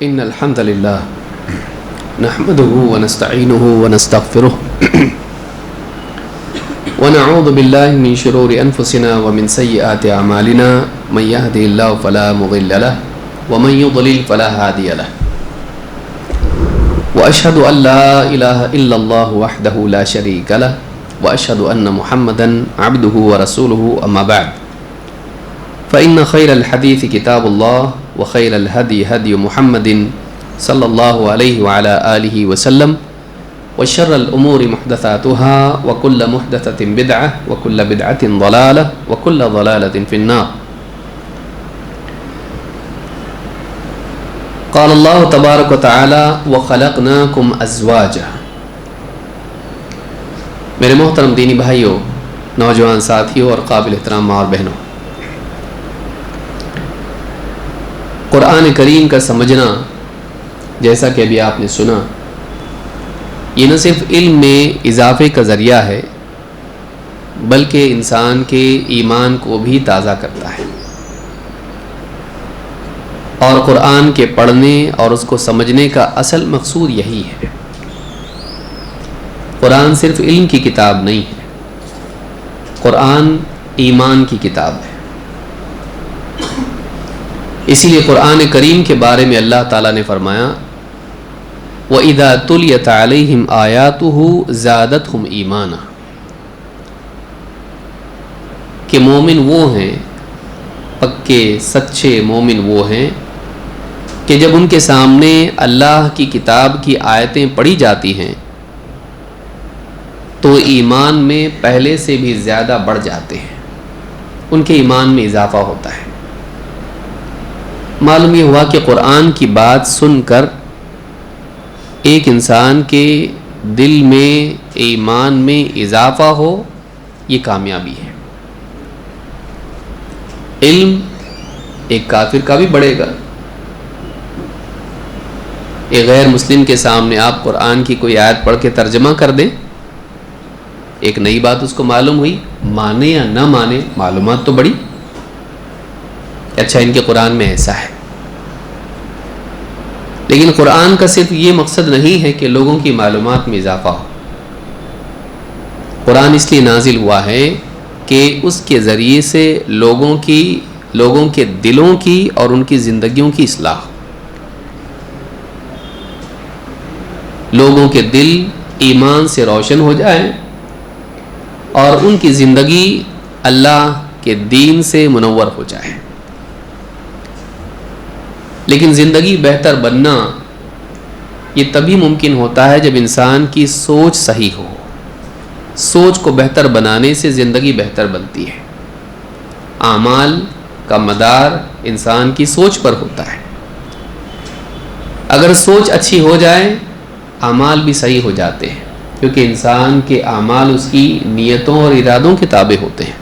إن الحمد لله نحمده ونستعينه ونستغفره ونعوذ بالله من شرور أنفسنا ومن سيئات أعمالنا من يهده الله فلا مضل له ومن يضلل فلا هادي له وأشهد أن لا إله إلا الله وحده لا شريك له وأشهد أن محمدا عبده ورسوله أما بعد فإن خير الحديث كتاب الله وخير الهدي هدي محمد صلى الله عليه وعلى آله وسلم وشر الأمور محدثاتها وكل محدثة بدعة وكل بدعة ضلالة وكل ضلالة في النار. قال الله تبارك وتعالى وخلقناكم أزواجا. میرے محترم دینی بھائیوں، نوجوان ساتھیوں اور قابل احترام ماں اور بہنوں، قرآن کریم کا سمجھنا، جیسا کہ ابھی آپ نے سنا، یہ نہ صرف علم میں اضافے کا ذریعہ ہے بلکہ انسان کے ایمان کو بھی تازہ کرتا ہے. اور قرآن کے پڑھنے اور اس کو سمجھنے کا اصل مقصود یہی ہے. قرآن صرف علم کی کتاب نہیں ہے، قرآن ایمان کی کتاب ہے. اسی لیے قرآن کریم کے بارے میں اللہ تعالیٰ نے فرمایا وَإِذَا تُلِيَتْ عَلَيْهِمْ آيَاتُهُ زَادَتْهُمْ ایمانا، کہ مومن وہ ہیں، پکے سچے مومن وہ ہیں کہ جب ان کے سامنے اللہ کی کتاب کی آیتیں پڑھی جاتی ہیں تو ایمان میں پہلے سے بھی زیادہ بڑھ جاتے ہیں، ان کے ایمان میں اضافہ ہوتا ہے. معلوم یہ ہوا کہ قرآن کی بات سن کر ایک انسان کے دل میں ایمان میں اضافہ ہو، یہ کامیابی ہے. علم ایک کافر کا بھی بڑھے گا. ایک غیر مسلم کے سامنے آپ قرآن کی کوئی آیت پڑھ کے ترجمہ کر دیں، ایک نئی بات اس کو معلوم ہوئی، مانے یا نہ مانے، معلومات تو بڑی. اچھا، ان کے قرآن میں ایسا ہے. لیکن قرآن کا صرف یہ مقصد نہیں ہے کہ لوگوں کی معلومات میں اضافہ ہو. قرآن اس لیے نازل ہوا ہے کہ اس کے ذریعے سے لوگوں کے دلوں کی اور ان کی زندگیوں کی اصلاح ہو. لوگوں کے دل ایمان سے روشن ہو جائیں اور ان کی زندگی اللہ کے دین سے منور ہو جائے. لیکن زندگی بہتر بننا یہ تبھی ممکن ہوتا ہے جب انسان کی سوچ صحیح ہو. سوچ کو بہتر بنانے سے زندگی بہتر بنتی ہے. اعمال کا مدار انسان کی سوچ پر ہوتا ہے. اگر سوچ اچھی ہو جائے اعمال بھی صحیح ہو جاتے ہیں، کیونکہ انسان کے اعمال اس کی نیتوں اور ارادوں کے تابع ہوتے ہیں.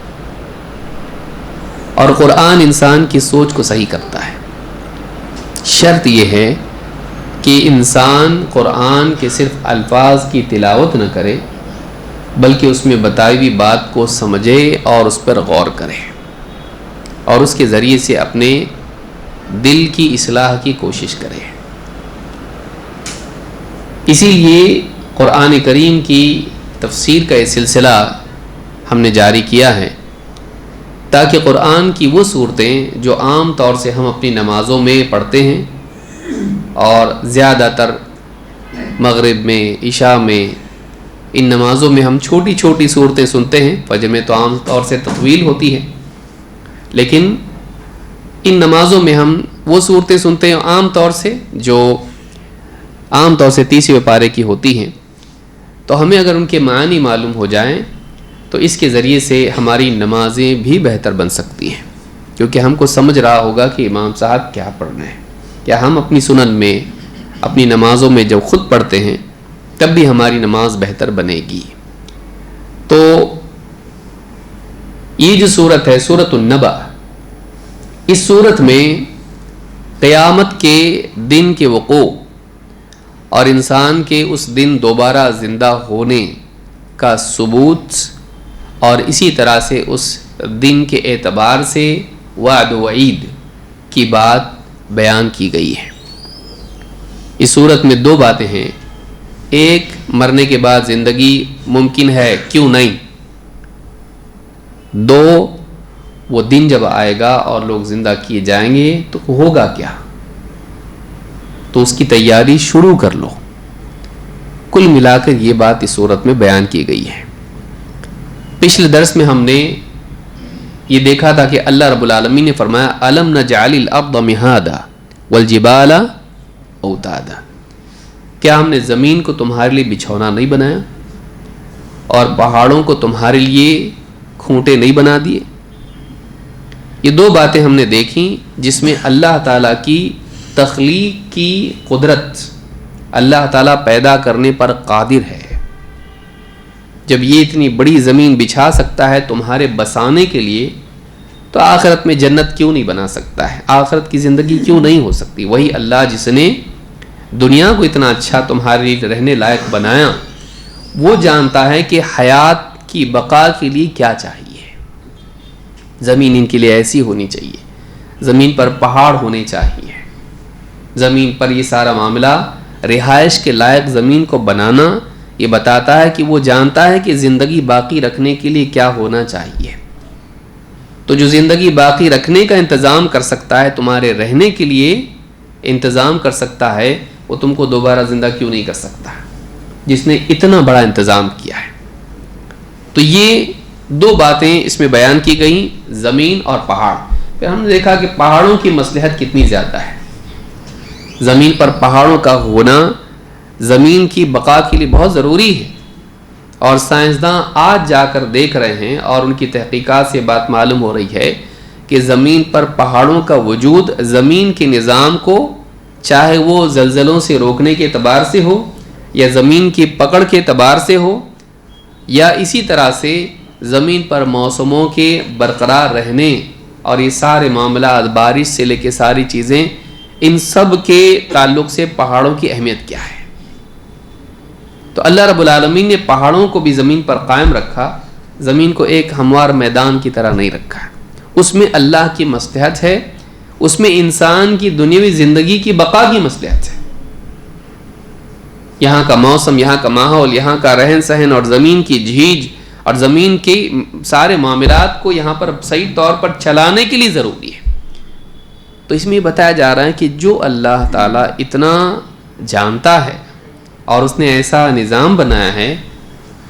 اور قرآن انسان کی سوچ کو صحیح کرتا ہے. شرط یہ ہے کہ انسان قرآن کے صرف الفاظ کی تلاوت نہ کرے بلکہ اس میں بتائی ہوئی بات کو سمجھے اور اس پر غور کرے اور اس کے ذریعے سے اپنے دل کی اصلاح کی کوشش کرے. اسی لیے قرآن کریم کی تفسیر کا یہ سلسلہ ہم نے جاری کیا ہے تاکہ قرآن کی وہ صورتیں جو عام طور سے ہم اپنی نمازوں میں پڑھتے ہیں اور زیادہ تر مغرب میں، عشاء میں، ان نمازوں میں ہم چھوٹی چھوٹی صورتیں سنتے ہیں. فجر میں تو عام طور سے تطویل ہوتی ہے، لیکن ان نمازوں میں ہم وہ صورتیں سنتے ہیں عام طور سے جو عام طور سے 30ویں پارے کی ہوتی ہیں. تو ہمیں اگر ان کے معنی معلوم ہو جائیں تو اس کے ذریعے سے ہماری نمازیں بھی بہتر بن سکتی ہیں، کیونکہ ہم کو سمجھ رہا ہوگا کہ امام صاحب کیا پڑھ رہے ہیں. کیا ہم اپنی سنن میں، اپنی نمازوں میں جب خود پڑھتے ہیں تب بھی ہماری نماز بہتر بنے گی. تو یہ جو سورت ہے سورۃ النبأ، اس سورت میں قیامت کے دن کے وقوع اور انسان کے اس دن دوبارہ زندہ ہونے کا ثبوت اور اسی طرح سے اس دن کے اعتبار سے وعد و وعید کی بات بیان کی گئی ہے. اس صورت میں دو باتیں ہیں. ایک، مرنے کے بعد زندگی ممکن ہے، کیوں نہیں. دو، وہ دن جب آئے گا اور لوگ زندہ کیے جائیں گے تو ہوگا کیا، تو اس کی تیاری شروع کر لو. کل ملا کر یہ بات اس صورت میں بیان کی گئی ہے. پچھلے درس میں ہم نے یہ دیکھا تھا کہ اللہ رب العالمین نے فرمایا الم نجعل الارض مہادا والجبال اوتادا، کیا ہم نے زمین کو تمہارے لیے بچھونا نہیں بنایا اور پہاڑوں کو تمہارے لیے کھونٹے نہیں بنا دیے. یہ دو باتیں ہم نے دیکھیں جس میں اللہ تعالیٰ کی تخلیق کی قدرت، اللہ تعالیٰ پیدا کرنے پر قادر ہے. جب یہ اتنی بڑی زمین بچھا سکتا ہے تمہارے بسانے کے لیے، تو آخرت میں جنت کیوں نہیں بنا سکتا ہے، آخرت کی زندگی کیوں نہیں ہو سکتی. وہی اللہ جس نے دنیا کو اتنا اچھا تمہارے لیے رہنے لائق بنایا، وہ جانتا ہے کہ حیات کی بقا کے لیے کیا چاہیے. زمین ان کے لیے ایسی ہونی چاہیے، زمین پر پہاڑ ہونے چاہیے، زمین پر یہ سارا معاملہ، رہائش کے لائق زمین کو بنانا یہ بتاتا ہے کہ وہ جانتا ہے کہ زندگی باقی رکھنے کے لیے کیا ہونا چاہیے. تو جو زندگی باقی رکھنے کا انتظام کر سکتا ہے، تمہارے رہنے کے لیے انتظام کر سکتا ہے، وہ تم کو دوبارہ زندہ کیوں نہیں کر سکتا، جس نے اتنا بڑا انتظام کیا ہے. تو یہ دو باتیں اس میں بیان کی گئیں، زمین اور پہاڑ. پھر ہم نے دیکھا کہ پہاڑوں کی مصلحت کتنی زیادہ ہے. زمین پر پہاڑوں کا ہونا زمین کی بقا کے لیے بہت ضروری ہے، اور سائنسداں آج جا کر دیکھ رہے ہیں اور ان کی تحقیقات سے بات معلوم ہو رہی ہے کہ زمین پر پہاڑوں کا وجود زمین کے نظام کو، چاہے وہ زلزلوں سے روکنے کے اعتبار سے ہو یا زمین کی پکڑ کے اعتبار سے ہو، یا اسی طرح سے زمین پر موسموں کے برقرار رہنے اور یہ سارے معاملات، بارش سے لے کے ساری چیزیں، ان سب کے تعلق سے پہاڑوں کی اہمیت کیا ہے. تو اللہ رب العالمین نے پہاڑوں کو بھی زمین پر قائم رکھا، زمین کو ایک ہموار میدان کی طرح نہیں رکھا. اس میں اللہ کی مصلحت ہے، اس میں انسان کی دنیاوی زندگی کی بقا کی مصلحت ہے. یہاں کا موسم، یہاں کا ماحول، یہاں کا رہن سہن اور زمین کی جھیج اور زمین کے سارے معاملات کو یہاں پر صحیح طور پر چلانے کے لیے ضروری ہے. تو اس میں یہ بتایا جا رہا ہے کہ جو اللہ تعالیٰ اتنا جانتا ہے اور اس نے ایسا نظام بنایا ہے،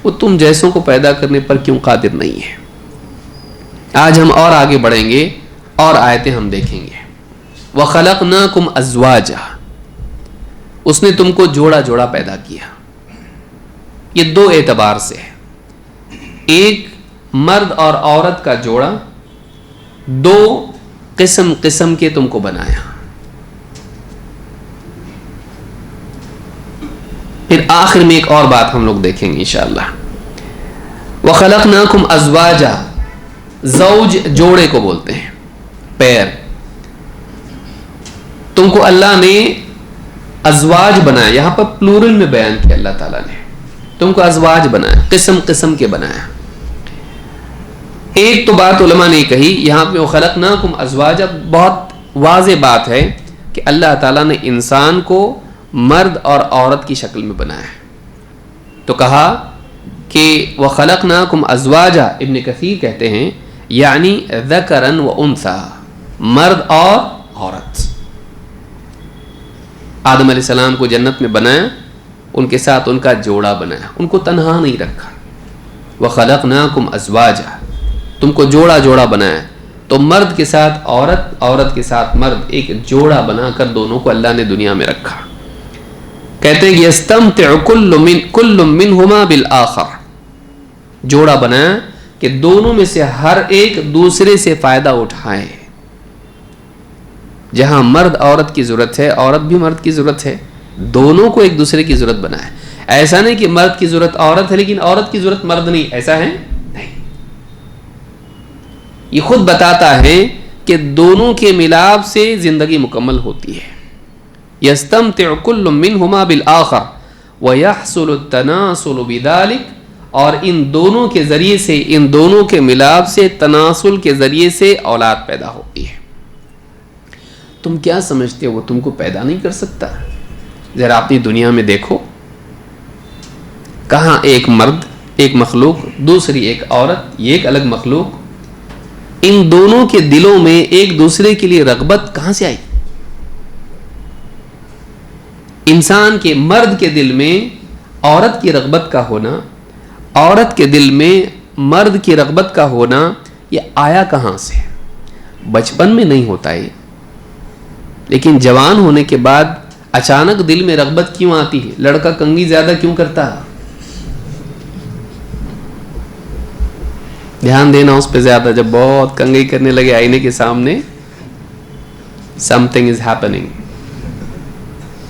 وہ تم جیسوں کو پیدا کرنے پر کیوں قادر نہیں ہے. آج ہم اور آگے بڑھیں گے اور آیتیں ہم دیکھیں گے. وَخَلَقْنَاكُمْ أَزْوَاجًا، اس نے تم کو جوڑا جوڑا پیدا کیا. یہ دو اعتبار سے ہے. ایک، مرد اور عورت کا جوڑا، دو، قسم قسم کے تم کو بنایا. پھر آخر میں ایک اور بات ہم لوگ دیکھیں گے انشاءاللہ. وَخَلَقْنَاكُمْ أَزْوَاجًا، زوج جوڑے کو بولتے ہیں، پیر. تم کو اللہ نے ازواج بنایا، یہاں پر پلورل میں بیان کیا اللہ تعالیٰ نے. تم کو ازواج بنایا، قسم قسم کے بنایا. ایک تو بات علماء نے کہی یہاں پہ وَخَلَقْنَاكُمْ أَزْوَاجًا، بہت واضح بات ہے کہ اللہ تعالیٰ نے انسان کو مرد اور عورت کی شکل میں بنایا ہے. تو کہا کہ وَخَلَقْنَاكُمْ أَزْوَاجًا، ابن کثیر کہتے ہیں یعنی ذَكَرًا وَأُنثَىٰ، مرد اور عورت. آدم علیہ السلام کو جنت میں بنایا، ان کے ساتھ ان کا جوڑا بنایا، ان کو تنہا نہیں رکھا. وَخَلَقْنَاكُمْ أَزْوَاجًا، تم کو جوڑا جوڑا بنایا. تو مرد کے ساتھ عورت، عورت کے ساتھ مرد، ایک جوڑا بنا کر دونوں کو اللہ نے دنیا میں رکھا. کہتے ہیں یستمتع کل منہما بالآخر، جوڑا بنایا کہ دونوں میں سے ہر ایک دوسرے سے فائدہ اٹھائے. جہاں مرد عورت کی ضرورت ہے، عورت بھی مرد کی ضرورت ہے، دونوں کو ایک دوسرے کی ضرورت بنائے. ایسا نہیں کہ مرد کی ضرورت عورت ہے لیکن عورت کی ضرورت مرد نہیں، ایسا ہے نہیں. یہ خود بتاتا ہے کہ دونوں کے ملاپ سے زندگی مکمل ہوتی ہے. یستمتع کل منہما بالآخر ویحصل التناسل بذلک، اور ان دونوں کے ذریعے سے، ان دونوں کے ملاپ سے، تناسل کے ذریعے سے اولاد پیدا ہوتی ہے. تم کیا سمجھتے ہو وہ تم کو پیدا نہیں کر سکتا؟ ذرا اپنی دنیا میں دیکھو، کہاں ایک مرد ایک مخلوق، دوسری ایک عورت یہ ایک الگ مخلوق، ان دونوں کے دلوں میں ایک دوسرے کے لیے رغبت کہاں سے آئی؟ انسان کے مرد کے دل میں عورت کی رغبت کا ہونا، عورت کے دل میں مرد کی رغبت کا ہونا، یہ آیا کہاں سے؟ بچپن میں نہیں ہوتا ہے، لیکن جوان ہونے کے بعد اچانک دل میں رغبت کیوں آتی ہے؟ لڑکا کنگھی زیادہ کیوں کرتا ہے؟ دھیان دینا اس پہ زیادہ، جب بہت کنگھی کرنے لگے آئینے کے سامنے، something is happening.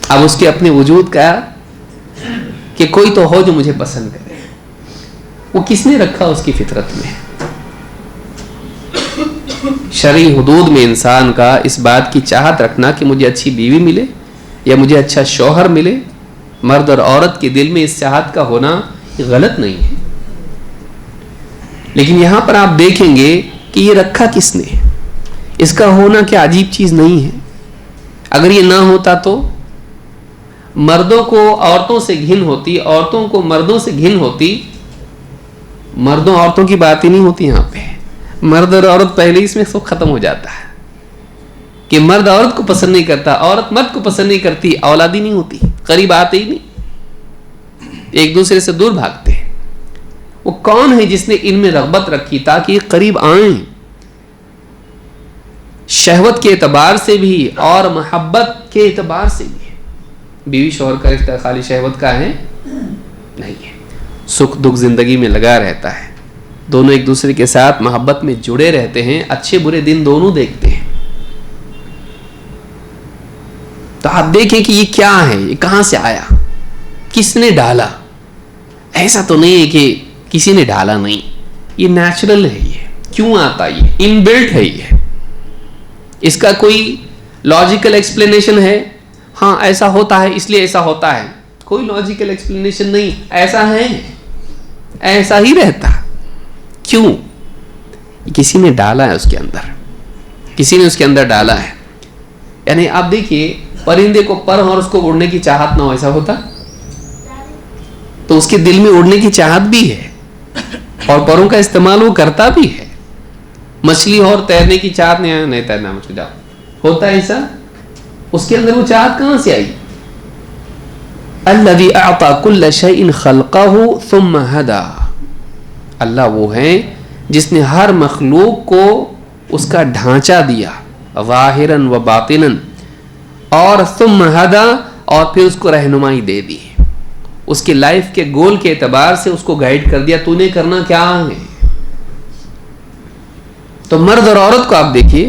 اب اس کے اپنے وجود کا کہ کوئی تو ہو جو مجھے پسند کرے، وہ کس نے رکھا اس کی فطرت میں؟ شرعی حدود میں انسان کا اس بات کی چاہت رکھنا کہ مجھے اچھی بیوی ملے یا مجھے اچھا شوہر ملے، مرد اور عورت کے دل میں اس چاہت کا ہونا یہ غلط نہیں ہے، لیکن یہاں پر آپ دیکھیں گے کہ یہ رکھا کس نے؟ اس کا ہونا کیا عجیب چیز نہیں ہے؟ اگر یہ نہ ہوتا تو مردوں کو عورتوں سے گھن ہوتی، عورتوں کو مردوں سے گھن ہوتی، مردوں عورتوں کی بات ہی نہیں ہوتی یہاں پہ، مرد اور عورت پہلے ہی اس میں سب ختم ہو جاتا ہے کہ مرد عورت کو پسند نہیں کرتا، عورت مرد کو پسند نہیں کرتی، اولادی نہیں ہوتی، قریب آتے ہی نہیں، ایک دوسرے سے دور بھاگتے ہیں۔ وہ کون ہے جس نے ان میں رغبت رکھی تاکہ یہ قریب آئیں، شہوت کے اعتبار سے بھی اور محبت کے اعتبار سے بھی؟ بیوی شوہر کا رشتہ خالی شہوت کا ہے نہیں ہے، سکھ دکھ زندگی میں لگا رہتا ہے، دونوں ایک دوسرے کے ساتھ محبت میں جڑے رہتے ہیں، اچھے برے دن دونوں دیکھتے ہیں۔ تو آپ دیکھیں کہ یہ کیا ہے، یہ کہاں سے آیا، کس نے ڈالا؟ ایسا تو نہیں ہے کہ کسی نے ڈالا، نہیں، یہ نیچرل ہے۔ یہ کیوں آتا؟ یہ ان بلٹ ہے، یہ اس کا کوئی لاجیکل ایکسپلینیشن ہے؟ ہاں ایسا ہوتا ہے اس لیے ایسا ہوتا ہے، کوئی لاجیکل ایکسپلینیشن نہیں، ایسا ہے، ایسا ہی رہتا۔ کیوں؟ کسی نے ڈالا ہے اس کے اندر، کسی نے اس کے اندر ڈالا ہے۔ یعنی آپ دیکھیے پرندے کو پر اور اس کو اڑنے کی چاہت نہ ہو، ایسا ہوتا تو اس کے دل میں اڑنے کی چاہت بھی ہے اور پروں کا استعمال وہ کرتا بھی ہے۔ مچھلی اور تیرنے کی چاہت نہیں تیرنا مجھ کو جاؤ، ہوتا ہے ایسا؟ اس کے اندر وہ چاہت کہاں سے آئی؟ الذی اعطى كل شيء خلقه ثم هدى، اللہ وہ ہے جس نے ہر مخلوق کو اس کا ڈھانچہ دیا، ظاہرا و باطنا، اور ثم ہدا، اور پھر اس کو رہنمائی دے دی، اس کے لائف کے گول کے اعتبار سے اس کو گائیڈ کر دیا، تو نے کرنا کیا ہے۔ تو مرد اور عورت کو آپ دیکھیے،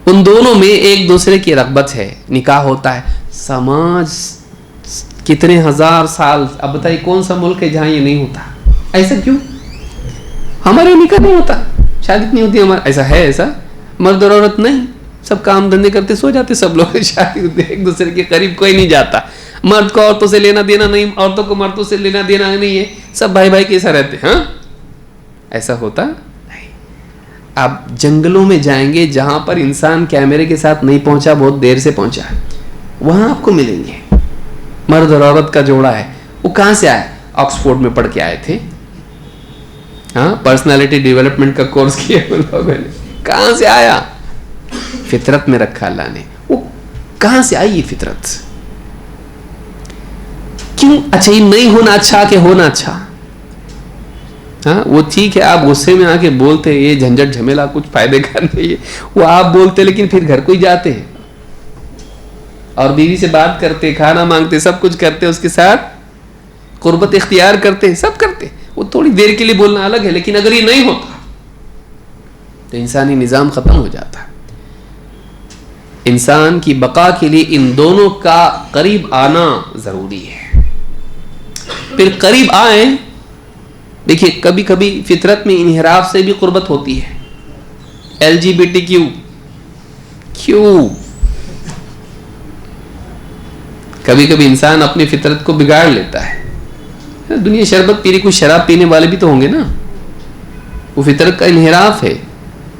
ان دونوں میں ایک دوسرے کی رغبت ہے، نکاح ہوتا ہے، سماج کتنے ہزار سال، اب بتائیے کون سا ملک ہے جہاں یہ نہیں ہوتا؟ ایسا کیوں؟ ہمارے نکاح نہیں ہوتا، شادی نہیں ہوتی ہمارے، ایسا ہے؟ ایسا مرد اور عورت نہیں، سب کام دھندے کرتے سو جاتے سب لوگ، شادی ہوتے ایک دوسرے کے قریب کوئی نہیں جاتا، مرد کو عورتوں سے لینا دینا نہیں، عورتوں کو مردوں سے لینا دینا نہیں ہے، سب بھائی بھائی کیسا رہتے ہیں؟ ہاں ایسا ہوتا نہیں۔ آپ جنگلوں میں جائیں گے جہاں پر انسان کیمرے کے ساتھ نہیں پہنچا، بہت دیر سے پہنچا ہے، وہاں آپ کو ملیں گے مرد اور عورت کا جوڑا ہے۔ وہ کہاں سے آئے؟ آکسفورڈ میں پڑھ کے آئے تھے، ہاں پرسنالٹی ڈیولپمنٹ کا کورس کیا ان لوگوں نے، کہاں سے آیا؟ فطرت میں رکھا اللہ نے۔ وہ کہاں سے آئی یہ فطرت؟ کیوں؟ اچھا یہ نہیں ہونا اچھا کہ ہونا اچھا؟ ہاں وہ ٹھیک ہے، آپ غصے میں آ کے بولتے یہ جھنجٹ جھمیلا کچھ فائدے کا نہیں ہے، وہ آپ بولتے، لیکن پھر گھر کو ہی جاتے ہیں اور بیوی سے بات کرتے، کھانا مانگتے، سب کچھ کرتے، اس کے ساتھ قربت اختیار کرتے، سب کرتے، وہ تھوڑی دیر کے لیے بولنا الگ ہے، لیکن اگر یہ نہیں ہوتا تو انسانی نظام ختم ہو جاتا۔ انسان کی بقا کے لیے ان دونوں کا قریب آنا ضروری ہے۔ پھر قریب آئیں، دیکھیے کبھی کبھی فطرت میں انحراف سے بھی قربت ہوتی ہے، LGBTQ کیوں؟ کبھی کبھی انسان اپنی فطرت کو بگاڑ لیتا ہے، دنیا شربت پی رہی، کوئی شراب پینے والے بھی تو ہوں گے نا، وہ فطرت کا انحراف ہے،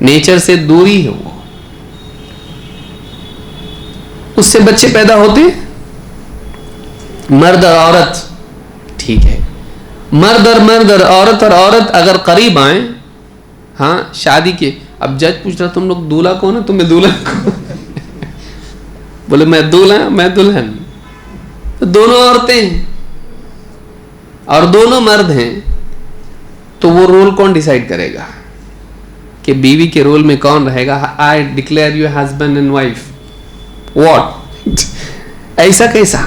نیچر سے دوری ہے، وہ اس سے بچے پیدا ہوتے مرد اور عورت ٹھیک ہے، مرد اور عورت اگر قریب آئیں، ہاں شادی کے، اب جج پوچھ رہا تم لوگ دولہا کون ہے، تمہیں دولہن کون؟ بولے میں دولہا میں دلہن، تو دونوں عورتیں ہیں اور دونوں مرد ہیں، تو وہ رول کون ڈیسائیڈ کرے گا کہ بیوی کے رول میں کون رہے گا؟ I declare you husband and wife, what? ایسا کیسا؟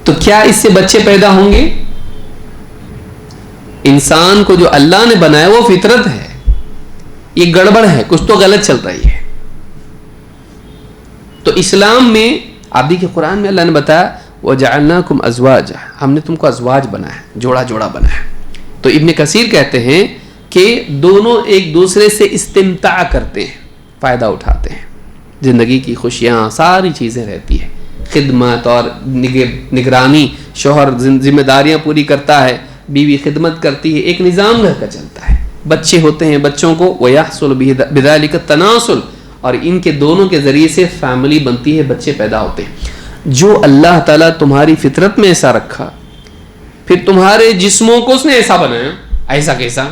تو کیا اس سے بچے پیدا ہوں گے؟ انسان کو جو اللہ نے بنایا وہ فطرت ہے، یہ گڑبڑ ہے، کچھ تو غلط چل رہی ہے۔ تو اسلام میں آپ دیکھیں قرآن میں اللہ نے بتایا وَجَعَلْنَاكُمْ أَزْوَاجًا، ہم نے تم کو ازواج بنایا، جوڑا جوڑا بنایا۔ تو ابن کثیر کہتے ہیں کہ دونوں ایک دوسرے سے استمتاع کرتے ہیں، فائدہ اٹھاتے ہیں، زندگی کی خوشیاں ساری چیزیں رہتی ہیں، خدمت اور نگرانی، شوہر ذمہ داریاں پوری کرتا ہے، بیوی خدمت کرتی ہے، ایک نظام گھر کا چلتا ہے، بچے ہوتے ہیں، بچوں کو وَيَحْصُلُ بِذَلِكَ التَّنَاسُلُ، اور ان کے دونوں کے ذریعے سے فیملی بنتی ہے، بچے پیدا ہوتے ہیں۔ جو اللہ تعالیٰ تمہاری فطرت میں ایسا رکھا، پھر تمہارے جسموں کو اس نے ایسا بنایا، ایسا کیسا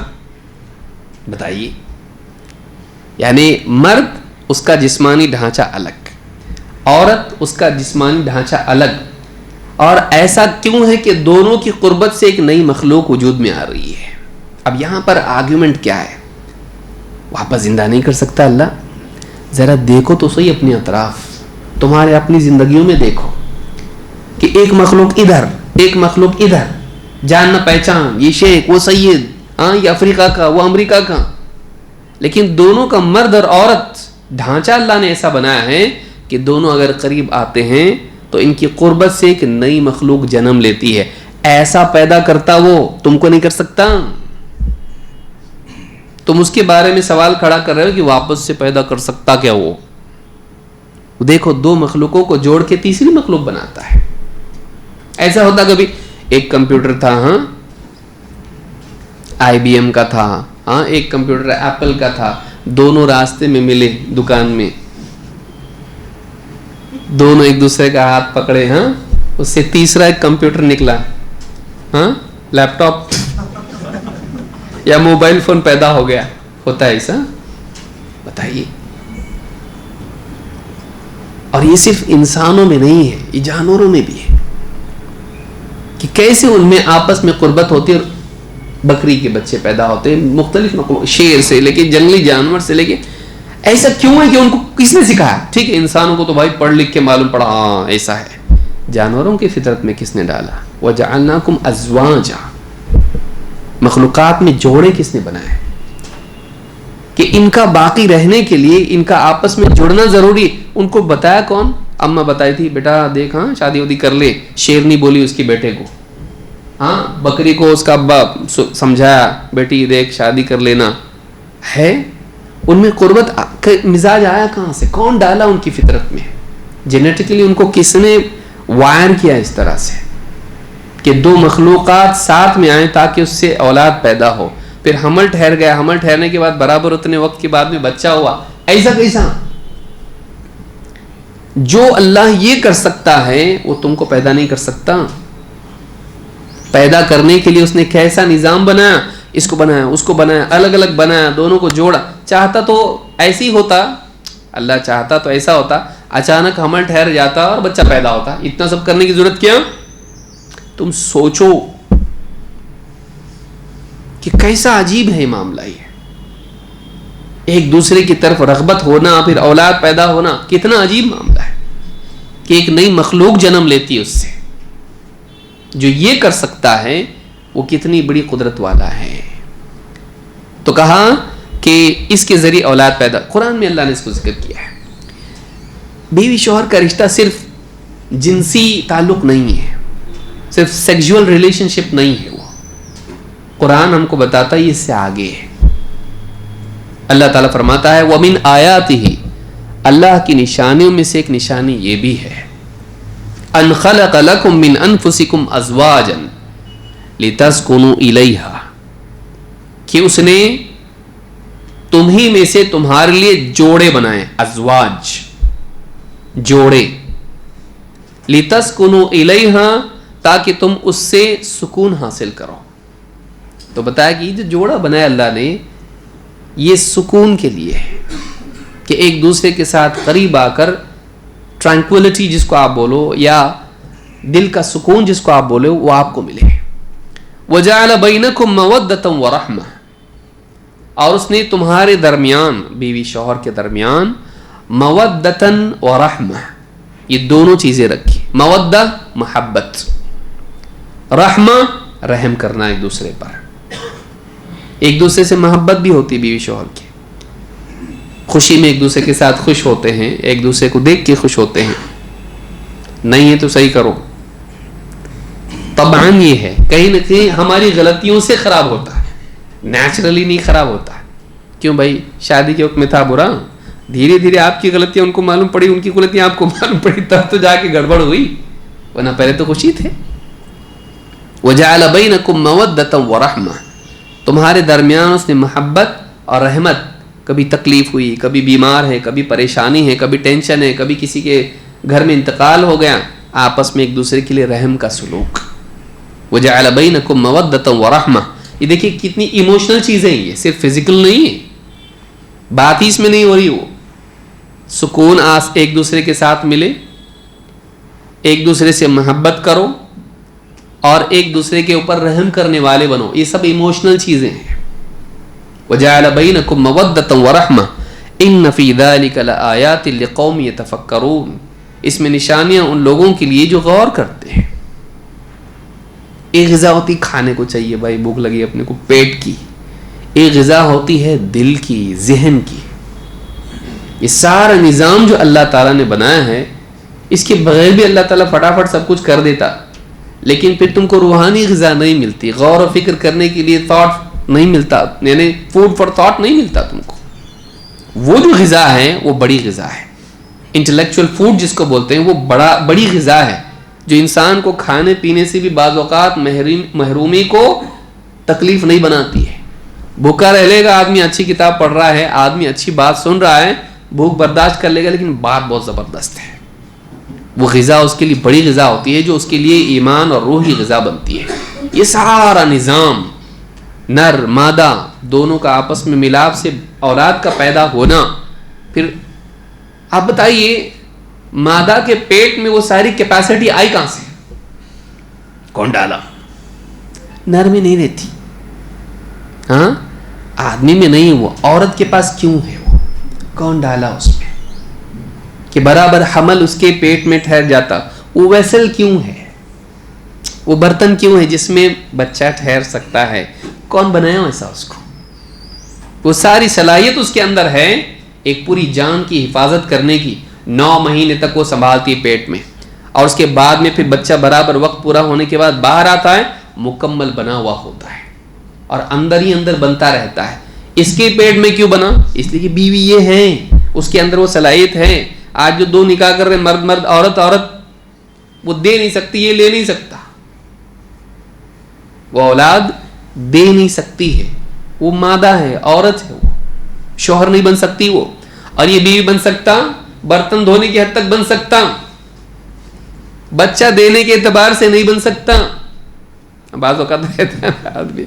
بتائیے؟ یعنی مرد اس کا جسمانی ڈھانچہ الگ، عورت اس کا جسمانی ڈھانچہ الگ، اور ایسا کیوں ہے کہ دونوں کی قربت سے ایک نئی مخلوق وجود میں آ رہی ہے۔ اب یہاں پر آرگیومنٹ کیا ہے؟ واپس زندہ نہیں کر سکتا اللہ؟ ذرا دیکھو تو صحیح اپنے اطراف، تمہارے اپنی زندگیوں میں دیکھو کہ ایک مخلوق ادھر، ایک مخلوق ادھر، جان نہ پہچان، یہ شیخ وہ سید، ہاں یہ افریقہ کا وہ امریکہ کا، لیکن دونوں کا مرد اور عورت ڈھانچہ اللہ نے ایسا بنایا ہے کہ دونوں اگر قریب آتے ہیں تو ان کی قربت سے ایک نئی مخلوق جنم لیتی ہے۔ ایسا پیدا کرتا وہ تم کو نہیں کر سکتا؟ تم اس کے بارے میں سوال کھڑا کر رہے ہو کہ واپس سے پیدا کر سکتا کیا وہ؟ دیکھو دو مخلوقوں کو جوڑ کے تیسری مخلوق بناتا ہے۔ ایسا ہوتا کبھی ایک کمپیوٹر تھا، ہاں آئی بی ایم کا تھا، ہاں ایک کمپیوٹر ایپل کا تھا، دونوں راستے میں ملے دکان میں، دونوں ایک دوسرے کا ہاتھ پکڑے، ہاں اس سے تیسرا ایک کمپیوٹر نکلا، ہاں لیپ ٹاپ یا موبائل فون پیدا ہو گیا۔ ہوتا ہے ایسا؟ بتائیے۔ اور یہ صرف انسانوں میں نہیں ہے، یہ جانوروں میں بھی ہے کہ کیسے ان میں آپس میں قربت ہوتی ہے، اور بکری کے بچے پیدا ہوتے ہیں، مختلف شیر سے لے کے جنگلی جانور سے لے کے۔ ایسا کیوں ہے کہ ان کو کس نے سکھایا؟ ٹھیک ہے انسانوں کو تو بھائی پڑھ لکھ کے معلوم پڑا، ہاں ایسا ہے، جانوروں کی فطرت میں کس نے ڈالا؟ وَجَعَلْنَاكُمْ أَزْوَاجًا، مخلوقات میں جوڑے کس نے بنائے کہ ان کا باقی رہنے کے لیے ان کا آپس میں جڑنا ضروری۔ ان کو بتایا کون؟ اماں بتائی تھی بیٹا دیکھ، ہاں شادی ودی کر لے، شیرنی بولی اس کے بیٹے کو، ہاں بکری کو اس کا ابا سمجھایا بیٹی دیکھ شادی کر لینا ہے۔ ان میں قربت مزاج آیا کہاں سے؟ کون ڈالا ان کی فطرت میں؟ جینیٹکلی ان کو کس نے وائر کیا اس طرح سے کہ دو مخلوقات ساتھ میں آئیں تاکہ اس سے اولاد پیدا ہو؟ پھر حمل ٹھہر گیا، حمل ٹھہرنے کے بعد برابر اتنے وقت کے بعد میں بچہ ہوا۔ ایسا کیسا؟ جو اللہ یہ کر سکتا ہے وہ تم کو پیدا نہیں کر سکتا۔ پیدا کرنے کے لیے اس نے کیسا نظام بنایا، اس کو بنایا اس کو بنایا، الگ الگ بنایا، دونوں کو جوڑا۔ چاہتا تو ایسی ہوتا، اللہ چاہتا تو ایسا ہوتا، اچانک حمل ٹھہر جاتا اور بچہ پیدا ہوتا۔ اتنا سب کرنے کی ضرورت کیا؟ تم سوچو کہ کیسا عجیب ہے معاملہ یہ، ایک دوسرے کی طرف رغبت ہونا، پھر اولاد پیدا ہونا، کتنا عجیب معاملہ ہے کہ ایک نئی مخلوق جنم لیتی ہے اس سے۔ جو یہ کر سکتا ہے وہ کتنی بڑی قدرت والا ہے۔ تو کہا کہ اس کے ذریعے اولاد پیدا، قرآن میں اللہ نے اس کو ذکر کیا ہے۔ بیوی شوہر کا رشتہ صرف جنسی تعلق نہیں ہے، صرف سیکسول ریلیشن شپ نہیں ہے، وہ قرآن ہم کو بتاتا ہے یہ اس سے آگے ہے۔ اللہ تعالیٰ فرماتا ہے وَمِنْ آیَاتِهِ، اللہ کی نشانیوں میں سے ایک نشانی یہ بھی ہے أَنْ خَلَقَ لَكُم مِّنْ أَنفُسِكُمْ أَزْوَاجًا لِتَسْكُنُوا إِلَيْهَا، کہ اس نے تمہیں میں سے تمہارے لیے جوڑے بنائے، ازواج جوڑے، لِتَسْكُنُوا إِلَيْهَا تاکہ تم اس سے سکون حاصل کرو. تو بتایا کہ یہ جو جوڑا بنایا اللہ نے یہ سکون کے لیے ہے کہ ایک دوسرے کے ساتھ قریب آ کر ٹرانکولیٹی جس کو آپ بولو یا دل کا سکون جس کو آپ بولو وہ آپ کو ملے. وَجَعَلَ بَيْنَكُمْ مَوَدَّةً وَرَحْمَةً اور اس نے تمہارے درمیان بیوی شوہر کے درمیان مودتن و رحمہ یہ دونوں چیزیں رکھی. مودہ محبت، رحمہ رحم کرنا ایک دوسرے پر. ایک دوسرے سے محبت بھی ہوتی بیوی شوہر کی، خوشی میں ایک دوسرے کے ساتھ خوش ہوتے ہیں، ایک دوسرے کو دیکھ کے خوش ہوتے ہیں. نہیں ہے تو صحیح کرو. طبعاً یہ ہے کہیں نہ کہیں ہماری غلطیوں سے خراب ہوتا ہے، نیچرلی نہیں خراب ہوتا. کیوں بھائی شادی کے وقت میں تھا برا، دھیرے دھیرے آپ کی غلطیاں ان کو معلوم پڑی، ان کی غلطیاں آپ کو معلوم پڑی، تب تو جا کے گڑبڑ ہوئی، ورنہ پہلے تو خوشی تھے. وَجَعَلَ بَيْنَكُمْ مَوَدَّةً وَرَحْمَةً تمہارے درمیان اس نے محبت اور رحمت. کبھی تکلیف ہوئی، کبھی بیمار ہے، کبھی پریشانی ہے، کبھی ٹینشن ہے، کبھی کسی کے گھر میں انتقال ہو گیا، آپس میں ایک دوسرے کے لیے رحم کا سلوک. وَجَعَلَ بَيْنَكُمْ مَوَدَّةً وَرَحْمَةً یہ دیکھیے کتنی ایموشنل چیزیں ہیں، یہ صرف فزیکل نہیں ہے، بات ہی اس میں نہیں ہو رہی. وہ سکون ایک دوسرے کے ساتھ ملے، ایک دوسرے سے محبت کرو اور ایک دوسرے کے اوپر رحم کرنے والے بنو، یہ سب ایموشنل چیزیں ہیں. وَجَعَلَ بَيْنَكُمْ مَوَدَّةً وَرَحْمَةً إِنَّ فِي ذَلِكَ لَآيَاتٍ لِقَوْمٍ يَتَفَكَّرُونَ اس میں نشانیاں ان لوگوں کے لیے جو غور کرتے ہیں. ایک غذا ہوتی کھانے کو چاہیے بھائی، بھوک لگی اپنے کو پیٹ کی، ایک غذا ہوتی ہے دل کی، ذہن کی. یہ سارا نظام جو اللہ تعالیٰ نے بنایا ہے اس کے بغیر بھی اللہ تعالیٰ فٹافٹ سب کچھ کر دیتا، لیکن پھر تم کو روحانی غذا نہیں ملتی، غور و فکر کرنے کے لیے تھاٹ نہیں ملتا، یعنی فوڈ فار تھاٹ نہیں ملتا تم کو. وہ جو غذا ہے وہ بڑی غذا ہے، انٹلیکچوئل فوڈ جس کو بولتے ہیں وہ بڑی غذا ہے جو انسان کو کھانے پینے سے بھی بعض اوقات محرومی کو تکلیف نہیں بناتی ہے. بھوکا رہ لے گا آدمی، اچھی کتاب پڑھ رہا ہے آدمی، اچھی بات سن رہا ہے، بھوک برداشت کر لے گا، لیکن بات بہت زبردست ہے. وہ غذا اس کے لیے بڑی غذا ہوتی ہے جو اس کے لیے ایمان اور روح کی غذا بنتی ہے. یہ سارا نظام نر مادہ دونوں کا آپس میں ملاپ سے اولاد کا پیدا ہونا. پھر آپ بتائیے مادہ کے پیٹ میں وہ ساری کیپیسٹی آئی کہاں سے؟ کون ڈالا؟ نر میں نہیں رہتی، ہاں آدمی میں نہیں، وہ عورت کے پاس کیوں ہے؟ وہ کون ڈالا اس میں کہ برابر حمل اس کے پیٹ میں ٹھہر جاتا؟ وہ ویسل کیوں ہے، وہ برتن کیوں ہے جس میں بچہ ٹھہر سکتا ہے؟ کون بنایا ویسا اس کو؟ وہ ساری صلاحیت اس کے اندر ہے ایک پوری جان کی حفاظت کرنے کی. 9 مہینے تک وہ سنبھالتی ہے پیٹ میں، اور اس کے بعد میں پھر بچہ برابر وقت پورا ہونے کے بعد باہر آتا ہے، مکمل بنا ہوا ہوتا ہے اور اندر ہی اندر بنتا رہتا ہے. اس کے پیٹ میں کیوں بنا؟ اس لیے کہ بیوی یہ ہے، اس کے اندر وہ صلاحیت ہے. آج جو 2 نکاح کر رہے مرد مرد عورت عورت، وہ دے نہیں سکتی، یہ لے نہیں سکتا، وہ اولاد دے نہیں سکتی ہے، وہ مادہ ہے، عورت ہے، وہ شوہر نہیں بن سکتی وہ. اور یہ بیوی بن سکتا، برتن دھونے کی حد تک بن سکتا، بچہ دینے کے اعتبار سے نہیں بن سکتا. بعض اوقات رہتا ہے آدمی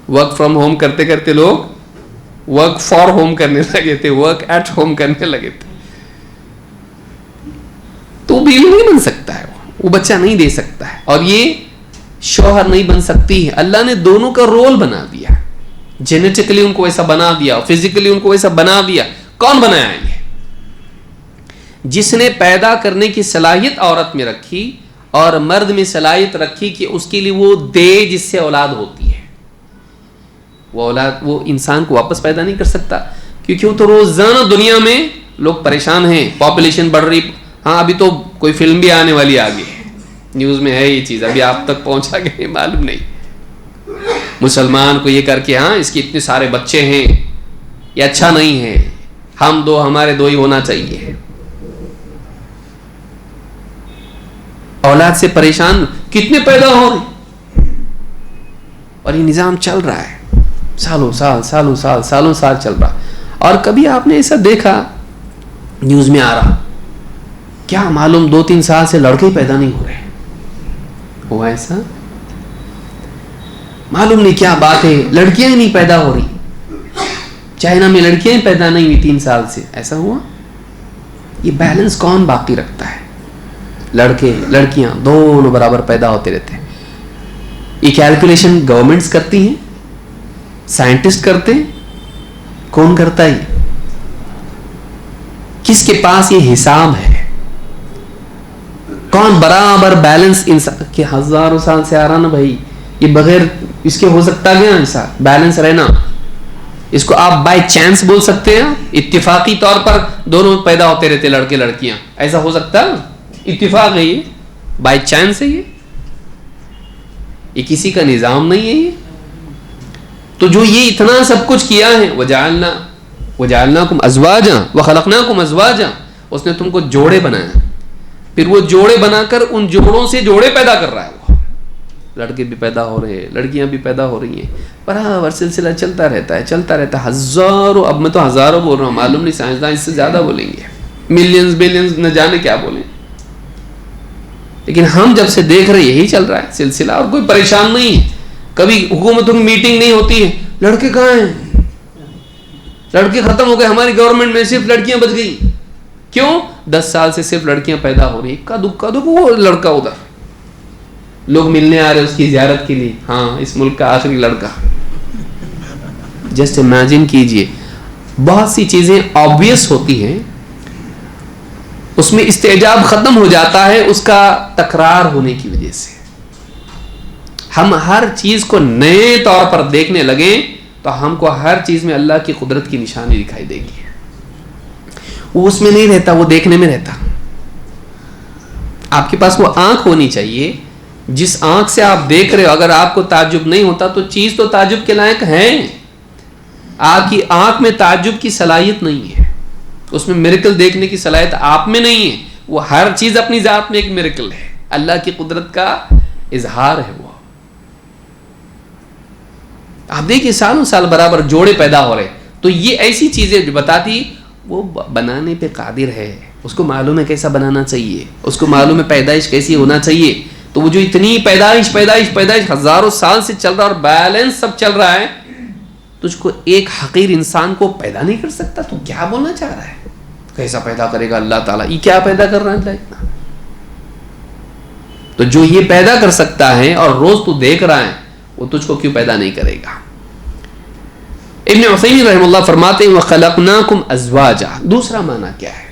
ورک فرام ہوم کرتے کرتے لوگ ورک فار ہوم کرنے لگے تھے، ورک ایٹ ہوم کرنے لگے تھے، تو بیوی نہیں بن سکتا ہے، وہ بچہ نہیں دے سکتا ہے. اور یہ شوہر نہیں بن سکتی ہے. اللہ نے دونوں کا رول بنا دیا، جینیٹکلی ان کو ایسا بنا دیا، فزیکلی ان کو ایسا بنا دیا. کون بنایا ہے؟ جس نے پیدا کرنے کی صلاحیت عورت میں رکھی اور مرد میں صلاحیت رکھی کہ اس کے لیے وہ دے جس سے اولاد ہوتی ہے. وہ اولاد وہ انسان کو واپس پیدا نہیں کر سکتا، کیونکہ وہ تو روزانہ دنیا میں لوگ پریشان ہیں، پاپولیشن بڑھ رہی. ہاں ابھی تو کوئی فلم بھی آنے والی آگے ہے، نیوز میں ہے یہ چیز، ابھی آپ تک پہنچا گیا معلوم نہیں. مسلمان کو یہ کر کے ہاں اس کے اتنے سارے بچے ہیں، یہ اچھا نہیں ہے، ہم دو ہمارے دو ہی ہونا چاہیے. اولاد سے پریشان کتنے پیدا ہو رہے، اور یہ نظام چل رہا ہے سالوں سال چل رہا. اور کبھی آپ نے ایسا دیکھا نیوز میں آ رہا کیا معلوم 2-3 سال سے لڑکے ہی پیدا نہیں ہو رہے. ہوا ایسا؟ معلوم نہیں کیا بات ہے, لڑکیاں ہی نہیں پیدا ہو رہی. چائنا میں لڑکیاں ہی پیدا نہیں ہوئی 3 سال سے. ایسا ہوا؟ یہ بیلنس کون باقی رکھتا ہے؟ لڑکے لڑکیاں دونوں برابر پیدا ہوتے رہتے ہیں. یہ کیلکولیشن گورنمنٹس کرتی ہیں, سائنٹسٹ کرتے ہیں, کون کرتا ہے؟ کس کے پاس یہ حساب ہے؟ کون برابر بیلنس انسان کہ ہزاروں سال سے آ رہا نا بھائی, یہ بغیر اس کے ہو سکتا کیا ایسا بیلنس رہنا؟ اس کو آپ بائی چانس بول سکتے ہیں؟ اتفاقی طور پر دونوں پیدا ہوتے رہتے لڑکے لڑکیاں, ایسا ہو سکتا؟ اتفاق ہے یہ, بائی چانس ہے یہ کسی کا نظام نہیں ہے یہ. تو جو یہ اتنا سب کچھ کیا ہے, وَجَعَلْنَاكُمْ أَزْوَاجًا وَخَلَقْنَاكُمْ أَزْوَاجًا, اس نے تم کو جوڑے بنایا, پھر وہ جوڑے بنا کر ان جوڑوں سے جوڑے پیدا کر رہا ہے. وہ لڑکے بھی پیدا ہو رہے ہیں, لڑکیاں بھی پیدا ہو رہی ہیں, برابر سلسلہ چلتا رہتا ہے. ہزاروں, اب میں تو ہزاروں بول رہا ہوں, معلوم نہیں سائنسداں اس سے زیادہ بولیں گے, ملینز بلینز نہ جانے کیا بولیں. لیکن ہم جب سے دیکھ رہے یہی چل رہا ہے سلسلہ, اور کوئی پریشان نہیں ہے. کبھی حکومتوں کی میٹنگ نہیں ہوتی ہے, لڑکے کہاں ہیں, لڑکے ختم ہو گئے, ہماری گورنمنٹ میں صرف لڑکیاں بچ گئی. کیوں؟ 10 سال سے صرف لڑکیاں پیدا ہو رہی. کدو وہ لڑکا ادھر, لوگ ملنے آ رہے اس کی زیارت کے لیے, ہاں اس ملک کا آخری لڑکا. جسٹ امیجن کیجئے, بہت سی چیزیں آبویس ہوتی ہیں, اس میں استعجاب ختم ہو جاتا ہے اس کا تکرار ہونے کی وجہ سے. ہم ہر چیز کو نئے طور پر دیکھنے لگیں تو ہم کو ہر چیز میں اللہ کی قدرت کی نشانی دکھائی دے گی. وہ اس میں نہیں رہتا, وہ دیکھنے میں رہتا. آپ کے پاس وہ آنکھ ہونی چاہیے جس آنکھ سے آپ دیکھ رہے ہو. اگر آپ کو تعجب نہیں ہوتا تو چیز تو تعجب کے لائق ہے. آپ کی آنکھ میں تعجب کی صلاحیت نہیں ہے, اس میں میریکل دیکھنے کی صلاحیت آپ میں نہیں ہے. وہ ہر چیز اپنی ذات میں ایک میریکل ہے, اللہ کی قدرت کا اظہار ہے. وہ آپ دیکھیں سالوں سال برابر جوڑے پیدا ہو رہے, تو یہ ایسی چیزیں جو بتاتی وہ بنانے پہ قادر ہے. اس کو معلوم ہے کیسا بنانا چاہیے, اس کو معلوم ہے پیدائش کیسی ہونا چاہیے. تو وہ جو اتنی پیدائش ہزاروں سال سے چل رہا اور بیلنس سب چل رہا ہے, تجھ کو ایک حقیر انسان کو پیدا نہیں کر سکتا. تو کیا بولنا چاہ رہا ہے؟ کیسا پیدا کرے گا اللہ تعالیٰ؟ یہ کیا پیدا کر رہا ہے اتنا؟ تو جو یہ پیدا کر سکتا ہے اور روز تو دیکھ رہا ہے, وہ تجھ کو کیوں پیدا نہیں کرے گا؟ ابن عثیمین رحمہ اللہ فرماتے ہیں وَخَلَقْنَاكُمْ أَزْوَاجًا. دوسرا معنی کیا ہے؟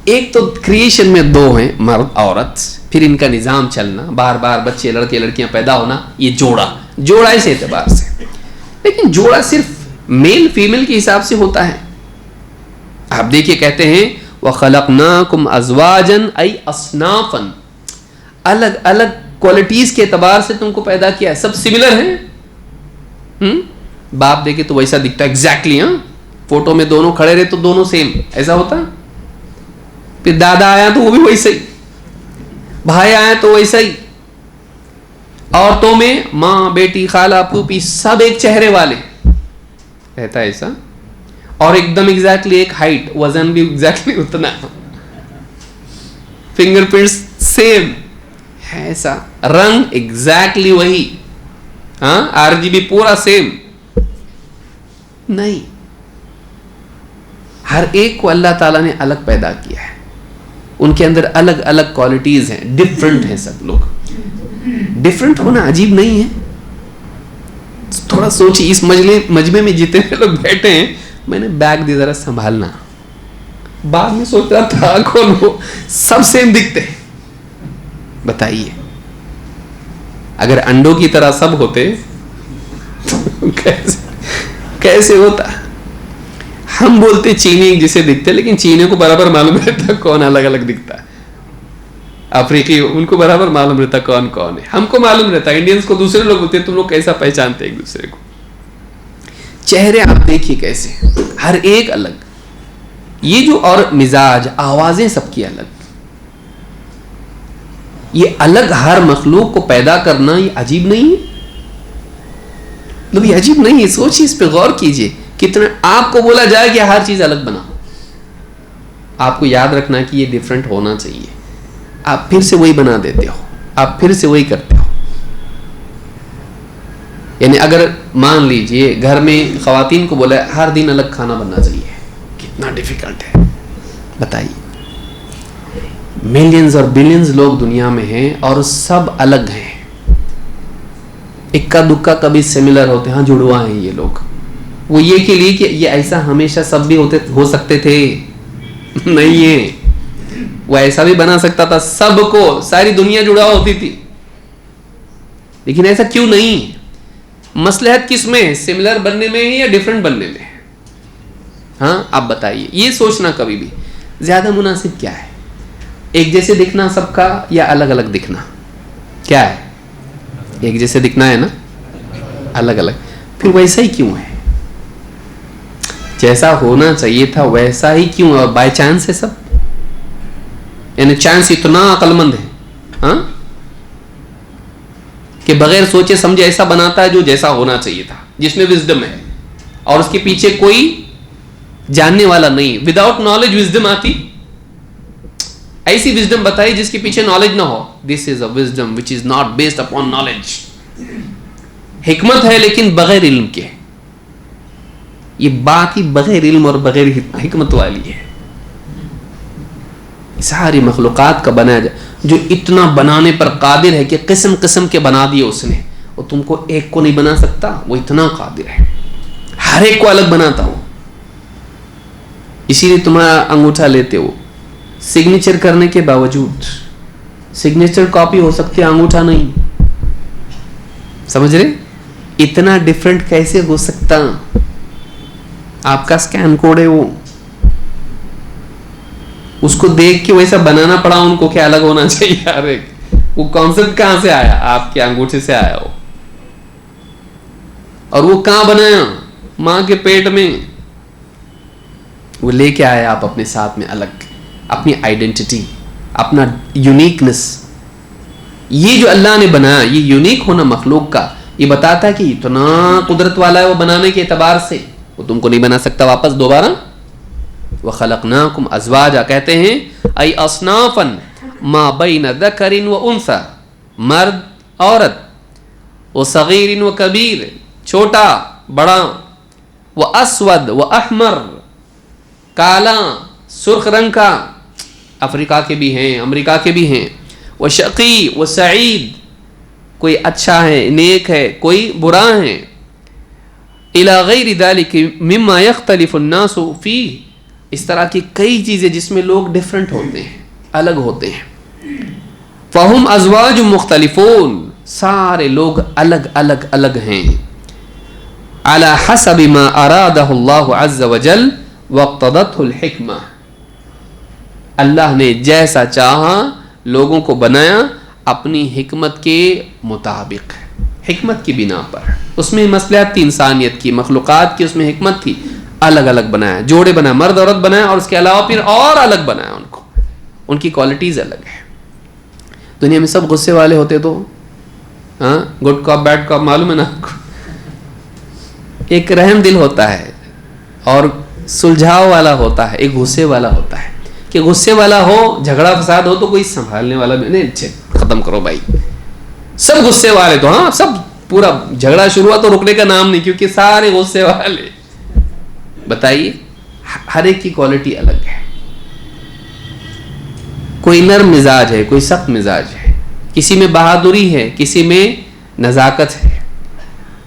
ایک تو کریشن میں 2 ہیں, مرد عورت, پھر ان کا نظام چلنا, بار بار بچے لڑکے لڑکیاں پیدا ہونا, یہ جوڑا اس اعتبار سے. لیکن جوڑا صرف میل فیمیل کے حساب سے ہوتا ہے. آپ دیکھیے کہتے ہیں وَخَلَقْنَاكُمْ أَزْوَاجًا أَيْ أَصْنَافًا, الگ الگ کوالٹیز کے اعتبار سے تم کو پیدا کیا ہے. سب سملر ہیں, باپ دیکھے تو ویسا دکھتا ہے ایگزیکٹلی. فوٹو میں دونوں کھڑے رہے تو دونوں سیم, ایسا ہوتا. پھر دادا آیا تو وہ بھی ویسا ہی, بھائی آیا تو ویسا ہی. عورتوں میں ماں بیٹی خالہ پھوپھی سب ایک چہرے والے رہتا ہے ایسا, اور ایک دم ایگزیکٹلی ایک ہائٹ, وزن بھی ایگزیکٹلی اتنا, فنگر پرنٹس سیم ہے, ایسا رنگ ایگزیکٹلی وہی, RGB پورا سیم نہیں. ہر ایک کو اللہ تعالیٰ نے الگ پیدا کیا ہے, ان کے اندر الگ الگ کوالٹیز ہیں, ڈفرنٹ ہیں. سب لوگ ڈفرنٹ ہونا عجیب نہیں ہے. تھوڑا سوچی, اس مجمع میں جتنے لوگ بیٹھے ہیں, میں نے بیگ دی ذرا سنبھالنا, بعد میں سوچ رہا تھا کون ہو, سب سیم دکھتے ہیں. بتائیے اگر انڈوں کی طرح سب ہوتے تو کیسے ہوتا؟ ہم بولتے چینی ایک جسے دکھتے, لیکن چینی کو برابر معلوم رہتا کون الگ الگ دکھتا ہے. افریقی ان کو برابر معلوم رہتا کون کون ہے, ہم کو معلوم رہتا. انڈینز کو دوسرے لوگ بولتے, تم لوگ کیسا پہچانتے ایک دوسرے کو؟ چہرے آپ دیکھیے کیسے, ہر ایک الگ. یہ جو اور مزاج, آوازیں سب کی الگ, یہ الگ ہر مخلوق کو پیدا کرنا یہ عجیب نہیں ہے؟ یہ عجیب نہیں ہے. سوچیے, اس پہ غور کیجئے. کتنا آپ کو بولا جائے کہ ہر چیز الگ بناؤ, آپ کو یاد رکھنا کہ یہ ڈفرینٹ ہونا چاہیے. آپ پھر سے وہی بنا دیتے ہو, آپ پھر سے وہی کرتے ہو. یعنی اگر مان لیجئے گھر میں خواتین کو بولا ہر دن الگ کھانا بننا چاہیے, کتنا ڈیفیکلٹ ہے بتائیے. ملینز اور بلینز لوگ دنیا میں ہیں اور سب الگ ہیں. اکا دکا کبھی سملر ہوتے ہیں, ہاں جڑوا ہیں یہ لوگ. وہ یہ کے لیے کہ یہ ایسا ہمیشہ سب بھی ہو سکتے تھے, نہیں ہے. وہ ایسا بھی بنا سکتا تھا, سب کو ساری دنیا جڑا ہوتی تھی, لیکن ایسا کیوں نہیں؟ مصلحت کس میں ہے, سملر بننے میں ہے یا ڈفرنٹ بننے میں ہے؟ ہاں آپ بتائیے. یہ سوچنا کبھی بھی زیادہ مناسب کیا ہے, ایک جیسے دکھنا سب کا یا الگ الگ دکھنا؟ کیا ہے؟ ایک جیسے دکھنا ہے نا, الگ الگ. پھر ویسا ہی کیوں ہے؟ جیسا ہونا چاہیے تھا ویسا ہی کیوں ہے؟ اور بائی چانس ہے سب, یعنی چانس اتنا عقل مند ہے ہاں کہ بغیر سوچے سمجھے ایسا بناتا ہے جو جیسا ہونا چاہیے تھا, جس میں وزڈم ہے اور اس کے پیچھے کوئی جاننے والا نہیں. وداؤٹ نالج وزڈم آتی؟ ایسی وزڈم بتائی جس کے پیچھے نالج نہ ہو. This is a wisdom which is not based upon knowledge. حکمت ہے لیکن بغیر علم کے. یہ بات ہی بغیر علم اور بغیر حکمت والی ہے. ساری مخلوقات کا بنایا جائے جو اتنا بنانے پر قادر ہے کہ قسم قسم کے بنا دیے اس نے. وہ تم کو ایک کو نہیں بنا سکتا, وہ اتنا قادر ہے, ہر ایک کو الگ بناتا ہوں. اسی لیے تمہارا انگوٹھا لیتے ہو, سگنیچر کرنے کے باوجود سگنیچر کاپی ہو سکتی ہے, انگوٹھا نہیں. سمجھ رہے؟ اتنا ڈفرنٹ کیسے ہو سکتا؟ آپ کا سکین کوڈ ہے وہ, اس کو دیکھ کے ویسا بنانا پڑا ان کو کہ الگ ہونا چاہیے. ہر ایک وہ کانسیپٹ کہاں سے آیا؟ آپ کے انگوٹھے سے آیا ہو. اور وہ کہاں بنایا؟ ماں کے پیٹ میں. وہ لے کے آیا آپ اپنے ساتھ میں الگ, اپنی آئیڈینٹی, اپنا یونیکنس. یہ جو اللہ نے بنایا, یہ یونیک ہونا مخلوق کا, یہ بتاتا ہے کہ اتنا قدرت والا ہے وہ بنانے کے اعتبار سے. وہ تم کو نہیں بنا سکتا واپس دوبارہ. وَخَلَقْنَاكُمْ أَزْوَاجًا کہتے ہیں اَيْ أَصْنَافًا مَا بَيْنَ ذَكَرٍ وَأُنثَى, مرد عورت, وَصَغِيرٍ وَكَبِيرٍ چھوٹا بڑا, وَأَسْوَدْ وَأَحْمَرٍ کالا سرخ رنگ کا, افریقہ کے بھی ہیں امریکہ کے بھی ہیں, وَشَقِي وَسَعِيد کوئی اچھا ہے نیک ہے کوئی برا ہے, إِلَى غَيْرِ ذَلِكَ مِمَّا يَخْتَلِفُ النَّاسُ فِيهِ اس طرح کی کئی چیزیں جس میں لوگ ڈیفرنٹ ہوتے ہیں, الگ ہوتے ہیں. فَهُمْ أَزْوَاجٌ مُخْتَلِفُونَ سارے لوگ الگ الگ الگ ہیں. عَلَى حَسَبِ مَا أَرَادَهُ اللَّهُ عَزَّ وَجَلَّ وَاقْتَضَتْهُ الْحِكْمَةُ اللہ نے جیسا چاہا لوگوں کو بنایا اپنی حکمت کے مطابق, حکمت کی بنا پر. اس میں مصلحت تھی انسانیت کی, مخلوقات کی اس میں حکمت تھی. الگ الگ بنایا, جوڑے بنایا, مرد عورت بنایا, اور اس کے علاوہ پھر اور الگ بنایا ان کو. ان کی کوالٹیز الگ ہیں. دنیا میں سب غصے والے ہوتے تو ہاں, گڈ کاپ بیڈ کاپ معلوم ہے نا آپ کو. ایک رحم دل ہوتا ہے اور سلجھاؤ والا ہوتا ہے, ایک غصے والا ہوتا ہے. کہ غصے والا ہو, جھگڑا فساد ہو تو کوئی سنبھالنے والا بھی نہیں, ختم کرو بھائی. سب غصے والے تو ہاں, سب پورا جھگڑا شروع ہوا تو رکنے کا نام نہیں, کیونکہ سارے غصے والے. بتائیے, ہر ایک کی کوالٹی الگ ہے. کوئی نرم مزاج ہے, کوئی سخت مزاج ہے, کسی میں بہادری ہے, کسی میں نزاکت ہے.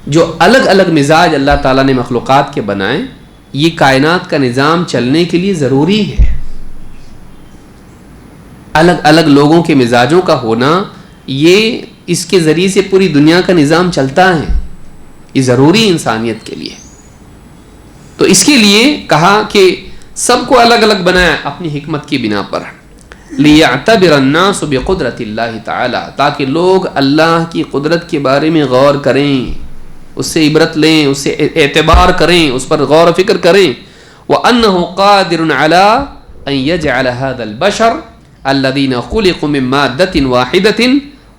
جو الگ الگ مزاج اللہ تعالیٰ نے مخلوقات کے بنائے, یہ کائنات کا نظام چلنے کے لیے ضروری ہے. الگ الگ لوگوں کے مزاجوں کا ہونا, یہ اس کے ذریعے سے پوری دنیا کا نظام چلتا ہے. یہ ضروری انسانیت کے لیے. تو اس کے لیے کہا کہ سب کو الگ الگ بنایا اپنی حکمت کی بنا پر. لِيَعْتَبِرَ النَّاسُ بِقُدْرَةِ اللَّهِ تَعَالَى تاکہ لوگ اللہ کی قدرت کے بارے میں غور کریں, اس سے عبرت لیں, اس سے اعتبار کریں, اس پر غور و فکر کریں. وَأَنَّهُ قَادِرٌ عَلَىٰ أَن يَجْعَلَ هَذَا الْبَشَرَ الَّذِينَ خُلِقُوا مِن مَّادَّةٍ وَاحِدَةٍ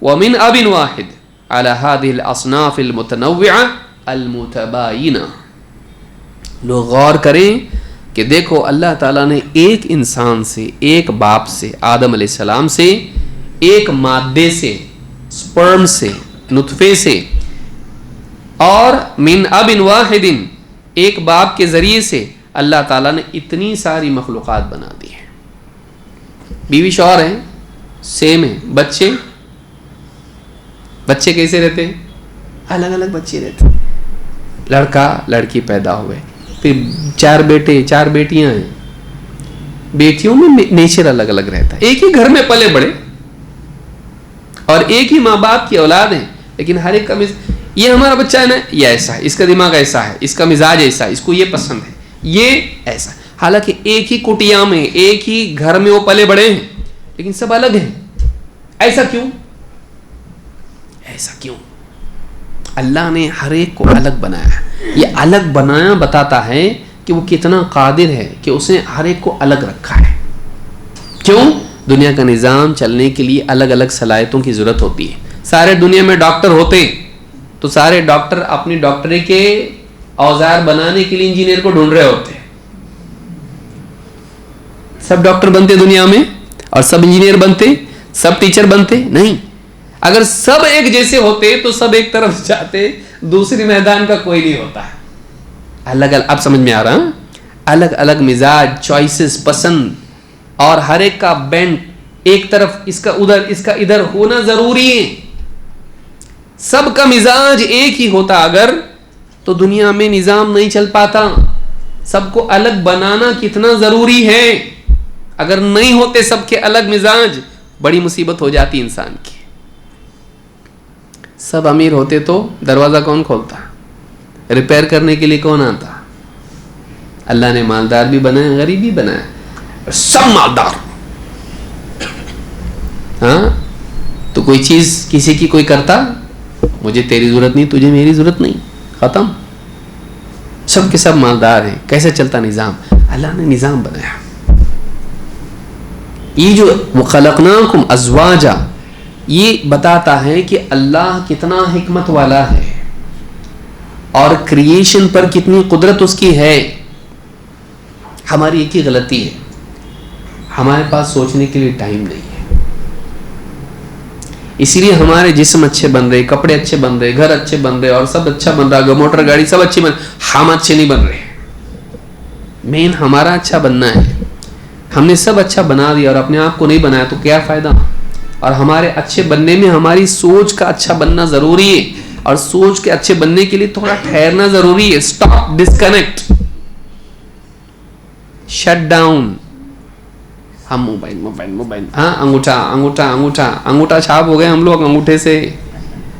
وَمِنْ أَبٍ وَاحِدٍ عَلَىٰ هَذِهِ الْأَصْنَافِ الْمُتَنَوِّعَةِ الْمُتَبَايِنَةِ. لوگ غور کریں کہ دیکھو اللہ تعالیٰ نے ایک انسان سے، ایک باپ سے، آدم علیہ السلام سے، ایک مادے سے، سپرم سے، نطفے سے، اور من اب واحد، ایک باپ کے ذریعے سے اللہ تعالیٰ نے اتنی ساری مخلوقات بنا دی ہیں. بیوی شوہر ہیں، سیم ہیں. بچے کیسے رہتے ہیں؟ الگ الگ بچے رہتے ہیں. لڑکا لڑکی پیدا ہوئے، پھر 4 بیٹے 4 بیٹیاں ہیں. بیٹیوں میں نیچر الگ الگ رہتا ہے. ایک ہی گھر میں پلے بڑے اور ایک ہی ماں باپ کی اولاد ہیں، لیکن ہر ایک کا یہ ہمارا بچہ ہے نا، یہ ایسا ہے، اس کا دماغ ایسا ہے، اس کا مزاج ایسا ہے، اس کو یہ پسند ہے، یہ ایسا. حالانکہ ایک ہی کٹیا میں، ایک ہی گھر میں وہ پلے بڑے ہیں، لیکن سب الگ ہیں. ایسا کیوں؟ اللہ نے ہر ایک کو الگ بنایا. یہ الگ بنایا بتاتا ہے کہ وہ کتنا قادر ہے کہ اس نے ہر ایک کو الگ رکھا ہے. کیوں؟ دنیا کا نظام چلنے کے لیے الگ الگ صلاحیتوں کی ضرورت ہوتی ہے. سارے دنیا میں ڈاکٹر ہوتے تو سارے ڈاکٹر اپنی ڈاکٹری کے اوزار بنانے کے لیے انجینئر کو ڈھونڈ رہے ہوتے. سب ڈاکٹر بنتے دنیا میں اور سب انجینئر بنتے، سب ٹیچر بنتے؟ نہیں. اگر سب ایک جیسے ہوتے تو سب ایک طرف جاتے، دوسری میدان کا کوئی نہیں ہوتا. الگ الگ، اب سمجھ میں آ رہا؟ الگ الگ مزاج، چوائسز، پسند، اور ہر ایک کا بینڈ ایک طرف، اس کا ادھر، اس کا ادھر ہونا ضروری ہے. سب کا مزاج ایک ہی ہوتا اگر، تو دنیا میں نظام نہیں چل پاتا. سب کو الگ بنانا کتنا ضروری ہے. اگر نہیں ہوتے سب کے الگ مزاج، بڑی مصیبت ہو جاتی انسان کی. سب امیر ہوتے تو دروازہ کون کھولتا؟ ریپیئر کرنے کے لیے کون آتا؟ اللہ نے مالدار بھی بنایا، غریب بھی بنایا، سب مالدار. ہاں، تو کوئی چیز کسی کی کوئی کرتا، مجھے تیری ضرورت نہیں، تجھے میری ضرورت نہیں، ختم. سب کے سب مالدار ہیں. کیسے چلتا نظام؟ اللہ نے نظام بنایا. یہ جو وَخَلَقْنَاكُمْ أَزْوَاجًا، یہ بتاتا ہے کہ اللہ کتنا حکمت والا ہے اور کریشن پر کتنی قدرت اس کی ہے. ہماری ایک ہی غلطی ہے، ہمارے پاس سوچنے کے لیے ٹائم نہیں ہے. اسی لیے ہمارے جسم اچھے بن رہے، کپڑے اچھے بن رہے، گھر اچھے بن رہے، اور سب اچھا بن رہا، موٹر گاڑی سب اچھی بن رہے، ہم اچھے نہیں بن رہے. مین ہمارا اچھا بننا ہے. ہم نے سب اچھا بنا دیا اور اپنے آپ کو نہیں بنایا تو کیا فائدہ؟ اور ہمارے اچھے بننے میں ہماری سوچ کا اچھا بننا ضروری ہے، اور سوچ کے اچھے بننے کے لیے تھوڑا ٹھہرنا ضروری ہے. Stop, disconnect, shut down. ہم موبائل، ہاں، انگوٹھا چھاپ ہو گئے ہم لوگ. انگوٹھے سے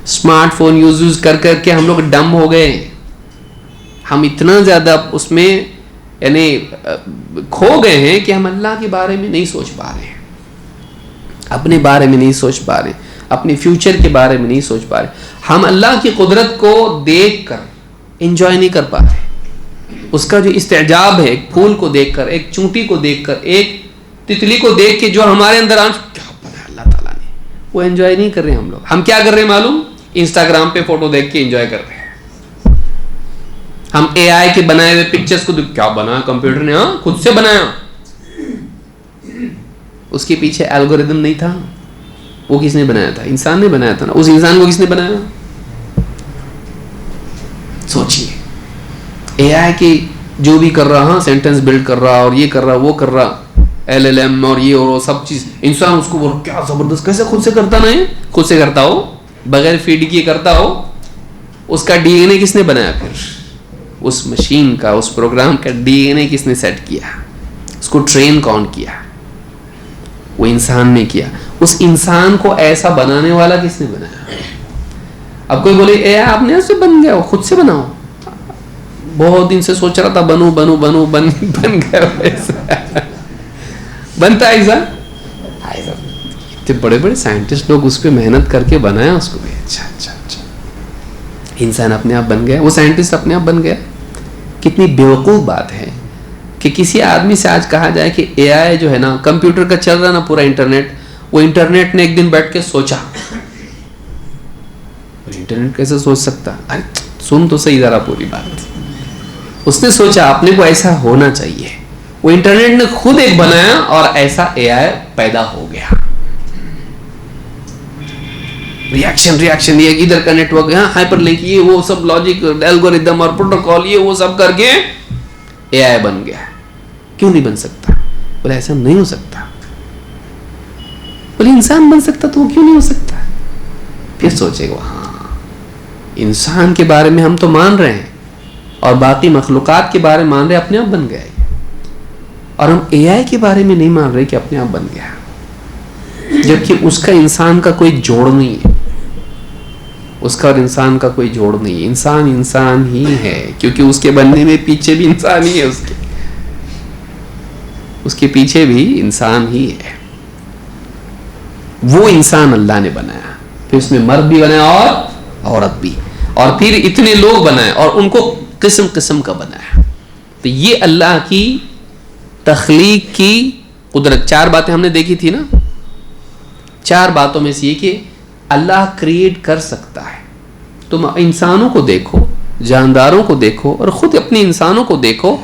اسمارٹ فون یوز کر کے ہم لوگ ڈم ہو گئے. ہم اتنا زیادہ اس میں یعنی کھو گئے ہیں کہ ہم اللہ کے بارے میں نہیں سوچ پا رہے ہیں، اپنے بارے میں نہیں سوچ پا رہے، اپنے فیوچر کے بارے میں نہیں سوچ پا رہے. ہم اللہ کی قدرت کو دیکھ کر انجوائے نہیں کر پا رہے. اس کا جو استعجاب ہے، ایک پھول کو دیکھ کر، ایک چونٹی کو دیکھ کر، ایک تتلی کو دیکھ کے جو ہمارے اندر آج کیا بنا اللہ تعالیٰ نے، وہ انجوائے نہیں کر رہے ہم لوگ. ہم کیا کر رہے ہیں معلوم؟ انسٹاگرام پہ فوٹو دیکھ کے انجوائے کر رہے ہیں. ہم اے آئی کے بنائے ہوئے پکچرز کو کیا بنایا کمپیوٹر نے، ہاں خود سے بنایا. اس کے پیچھے الگوریدم نہیں تھا، وہ کس نے بنایا تھا؟ انسان نے بنایا تھا نا. اس انسان کو کس نے بنایا؟ سوچئے. اے آئی کی جو بھی کر رہا، ہاں سینٹنس بلڈ کر رہا، اور یہ کر رہا، وہ کر رہا، LLM اور یہ اور سب چیز، انسان اس کو کیا زبردست، کیسے خود سے کرتا نہیں؟ خود سے کرتا ہو، بغیر فیڈ کیے کرتا ہو. اس کا ڈی این اے کس نے بنایا؟ پھر اس مشین کا، اس پروگرام کا ڈی این اے کس نے سیٹ کیا؟ اس کو ٹرین کون کیا؟ وہ انسان نے کیا. اس انسان کو ایسا بنانے والا کس نے بنایا؟ اب کوئی بولے اے آپ نے ایسے بن گیا، خود سے بناؤ. بہت دن سے سوچ رہا تھا بن گیا. بنتا ایسا اتنے بڑے بڑے سائنٹسٹ لوگ اس پہ محنت کر کے بنایا اس کو بھی. اچھا انسان اپنے آپ بن گیا، وہ سائنٹسٹ اپنے آپ بن گیا. کتنی بیوقوف بات ہے کہ کسی آدمی سے آج کہا جائے کہ اے آئی جو ہے نا، کمپیوٹر کا چل رہا نا پورا انٹرنیٹ، وہ انٹرنیٹ نے ایک دن بیٹھ کے سوچا. انٹرنیٹ کیسے سوچ سکتا؟ سن تو صحیح ذرا پوری بات. اس نے سوچا اپنے کو ایسا ہونا چاہیے، وہ انٹرنیٹ نے خود ایک بنایا اور ایسا اے آئی پیدا ہو گیا. ریاکشن یہ ادھر کا نیٹ ورک, ہائپر لنک, یہ وہ سب لاجک, الگوریدم اور پروٹوکال, یہ وہ سب کر کے اے آئی بن گیا. کیوں نہیں بن سکتا؟ بولے ایسا نہیں ہو سکتا. بولے انسان بن سکتا تو وہ کیوں نہیں ہو سکتا؟ پھر سوچے گا ہاں انسان کے بارے میں ہم تو مان رہے ہیں اور باقی مخلوقات کے بارے میں مان رہے, اپنے آپ بن گیا. اور ہم اے آئی کے بارے میں نہیں مان رہے کہ اپنے آپ بن گیا, جبکہ اس کا انسان کا کوئی جوڑ نہیں ہے. اس کا اور انسان کا کوئی جوڑ نہیں ہے. انسان ہی ہے, کیونکہ اس کے بننے میں پیچھے بھی انسان ہی ہے, اس کے پیچھے بھی انسان ہی ہے. وہ انسان اللہ نے بنایا, پھر اس میں مرد بھی بنایا اور عورت بھی, اور پھر اتنے لوگ بنائے اور ان کو قسم قسم کا بنایا. تو یہ اللہ کی تخلیق کی قدرت. 4 باتیں ہم نے دیکھی تھی نا. 4 باتوں میں سے یہ کہ اللہ کریٹ کر سکتا ہے. تم انسانوں کو دیکھو, جانداروں کو دیکھو, اور خود اپنے انسانوں کو دیکھو,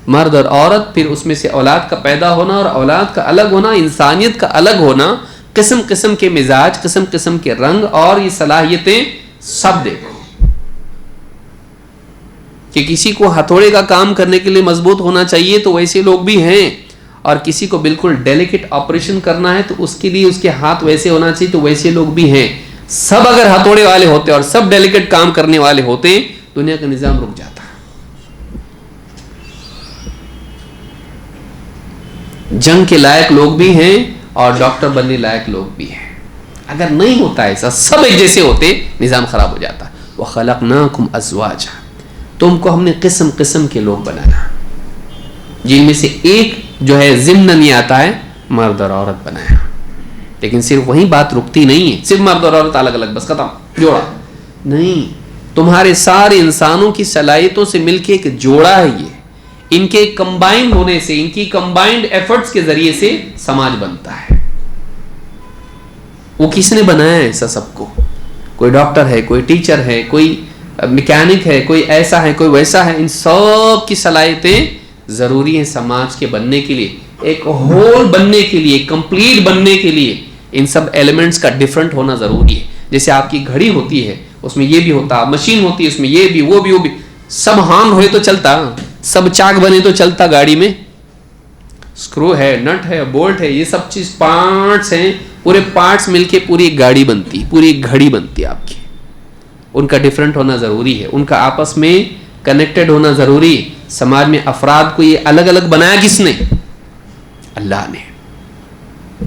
مرد اور عورت, پھر اس میں سے اولاد کا پیدا ہونا اور اولاد کا الگ ہونا, انسانیت کا الگ ہونا, قسم قسم کے مزاج, قسم قسم کے رنگ, اور یہ صلاحیتیں سب دیکھو. کہ کسی کو ہتھوڑے کا کام کرنے کے لیے مضبوط ہونا چاہیے تو ویسے لوگ بھی ہیں, اور کسی کو بالکل ڈیلیکیٹ آپریشن کرنا ہے تو اس کے لیے اس کے ہاتھ ویسے ہونا چاہیے تو ویسے لوگ بھی ہیں. سب اگر ہتھوڑے والے ہوتے اور سب ڈیلیکیٹ کام کرنے والے ہوتے, دنیا کا نظام رک جاتا. جنگ کے لائق لوگ بھی ہیں اور ڈاکٹر بننے لائق لوگ بھی ہیں. اگر نہیں ہوتا ایسا, سب ایک جیسے ہوتے, نظام خراب ہو جاتا. وَخَلَقْنَاكُمْ أَزْوَاجًا, تم کو ہم نے قسم قسم کے لوگ بنایا, جن میں سے ایک جو ہے ضمن یہ آتا ہے مرد اور عورت بنایا. لیکن صرف وہی بات رکتی نہیں ہے, صرف مرد اور عورت الگ الگ بس ختم, جوڑا نہیں. تمہارے سارے انسانوں کی صلاحیتوں سے مل کے ایک جوڑا ہے. یہ ان کے کمبائنڈ ہونے سے, ان کی کمبائنڈ ایفرٹس کے ذریعے سے سماج بنتا ہے. وہ کس نے بنایا ہے ایسا سب کو؟ کوئی ڈاکٹر ہے, کوئی ٹیچر ہے, کوئی میکینک ہے, کوئی ایسا ہے, کوئی ویسا ہے. ان سب کی صلاحیتیں ضروری ہیں سماج کے بننے کے لیے, ایک ہول بننے کے لیے, کمپلیٹ بننے کے لیے. ان سب ایلیمنٹس کا ڈفرنٹ ہونا ضروری ہے. جیسے آپ کی گھڑی ہوتی ہے, اس میں یہ بھی ہوتا, مشین ہوتی ہے, اس میں یہ بھی, وہ بھی, وہ بھی. سب ہارن ہوئے تو چلتا, سب چاک بنے تو چلتا. گاڑی میں اسکرو ہے, نٹ ہے, بولٹ ہے, یہ سب چیز پارٹس ہیں, پورے پارٹس مل کے پوری ایک گاڑی بنتی, پوری ایک گھڑی بنتی آپ کی. ان کا ڈفرنٹ ہونا ضروری ہے, ان کا آپس میں کنیکٹڈ ہونا ضروری ہے. سماج میں افراد کو یہ الگ الگ بنایا کس نے؟ اللہ نے.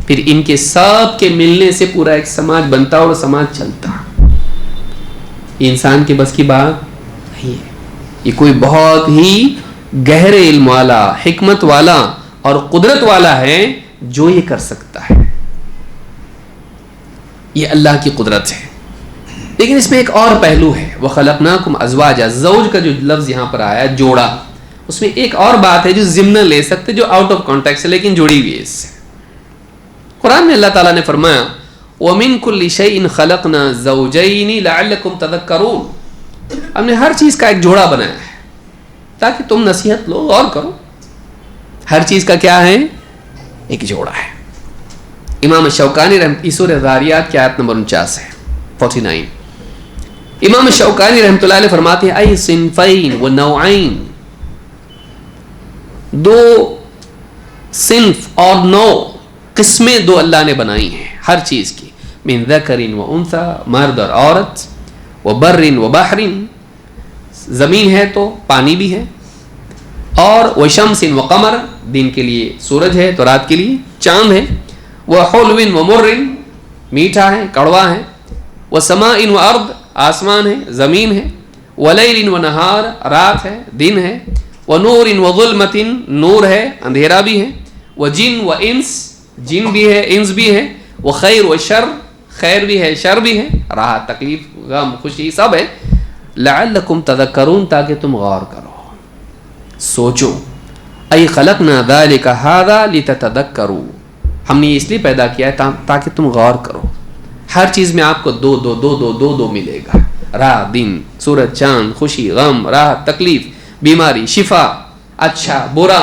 پھر ان کے سب کے ملنے سے پورا ایک سماج بنتا اور سماج چلتا. یہ انسان کے بس کی بات نہیں ہے. یہ کوئی بہت ہی گہرے علم والا, حکمت والا اور قدرت والا ہے جو یہ کر سکتا ہے. یہ اللہ کی قدرت ہے. لیکن اس میں ایک اور پہلو ہے. وَخَلَقْنَاكُمْ أَزْوَاجًا, زوج کا جو لفظ یہاں پر آیا جوڑا, اس میں ایک اور بات ہے جو ضمن لے سکتے, جو آؤٹ آف کانٹیکسٹ ہے لیکن جڑی ہوئی ہے اس سے. قرآن میں اللہ تعالیٰ نے فرمایا وَمِن كُلِّ شَيْءٍ خَلَقْنَا زَوْجَيْنِ لَعَلَّكُمْ تَذَكَّرُونَ, ہم نے ہر چیز کا ایک جوڑا بنایا ہے تاکہ تم نصیحت لو, غور کرو. ہر چیز کا کیا ہے؟ ایک جوڑا ہے. امام شوکانی سورہ ذاریات کی آیت نمبر 49 ہے, 49. امام شوکانی رحمۃ اللہ علیہ فرماتے ہیں ای صنفین و نوعین, 2 صنف اور 9 قسمیں 2 اللہ نے بنائی ہیں ہر چیز کی. من ذکر و انثی, مرد اور عورت, و بر و بحر, زمین ہے تو پانی بھی ہے, اور و شمس و قمر, دن کے لیے سورج ہے تو رات کے لیے چاند ہے, و حلو و مر, میٹھا ہے کڑوا ہے, و سماء و ارض, آسمان ہے زمین ہے, و لیل و نہار, رات ہے دن ہے, و نور و ظلمت, نور ہے اندھیرا بھی ہے, و جن و انس, جن بھی ہے انس بھی ہے, و خیر و شر, خیر بھی ہے شر بھی ہے, راحت تکلیف غم خوشی سب ہے. لعلکم تذکرون, تاکہ تم غور کرو, سوچو. ای خلقنا ذلک ھذا لتتذکروا, ہم نے اس لیے پیدا کیا ہے تاکہ تم غور کرو. ہر چیز میں آپ کو 2 2 2 2 2 2 ملے گا. رات دن, سورج چاند, خوشی غم, راحت تکلیف, بیماری شفا, اچھا برا,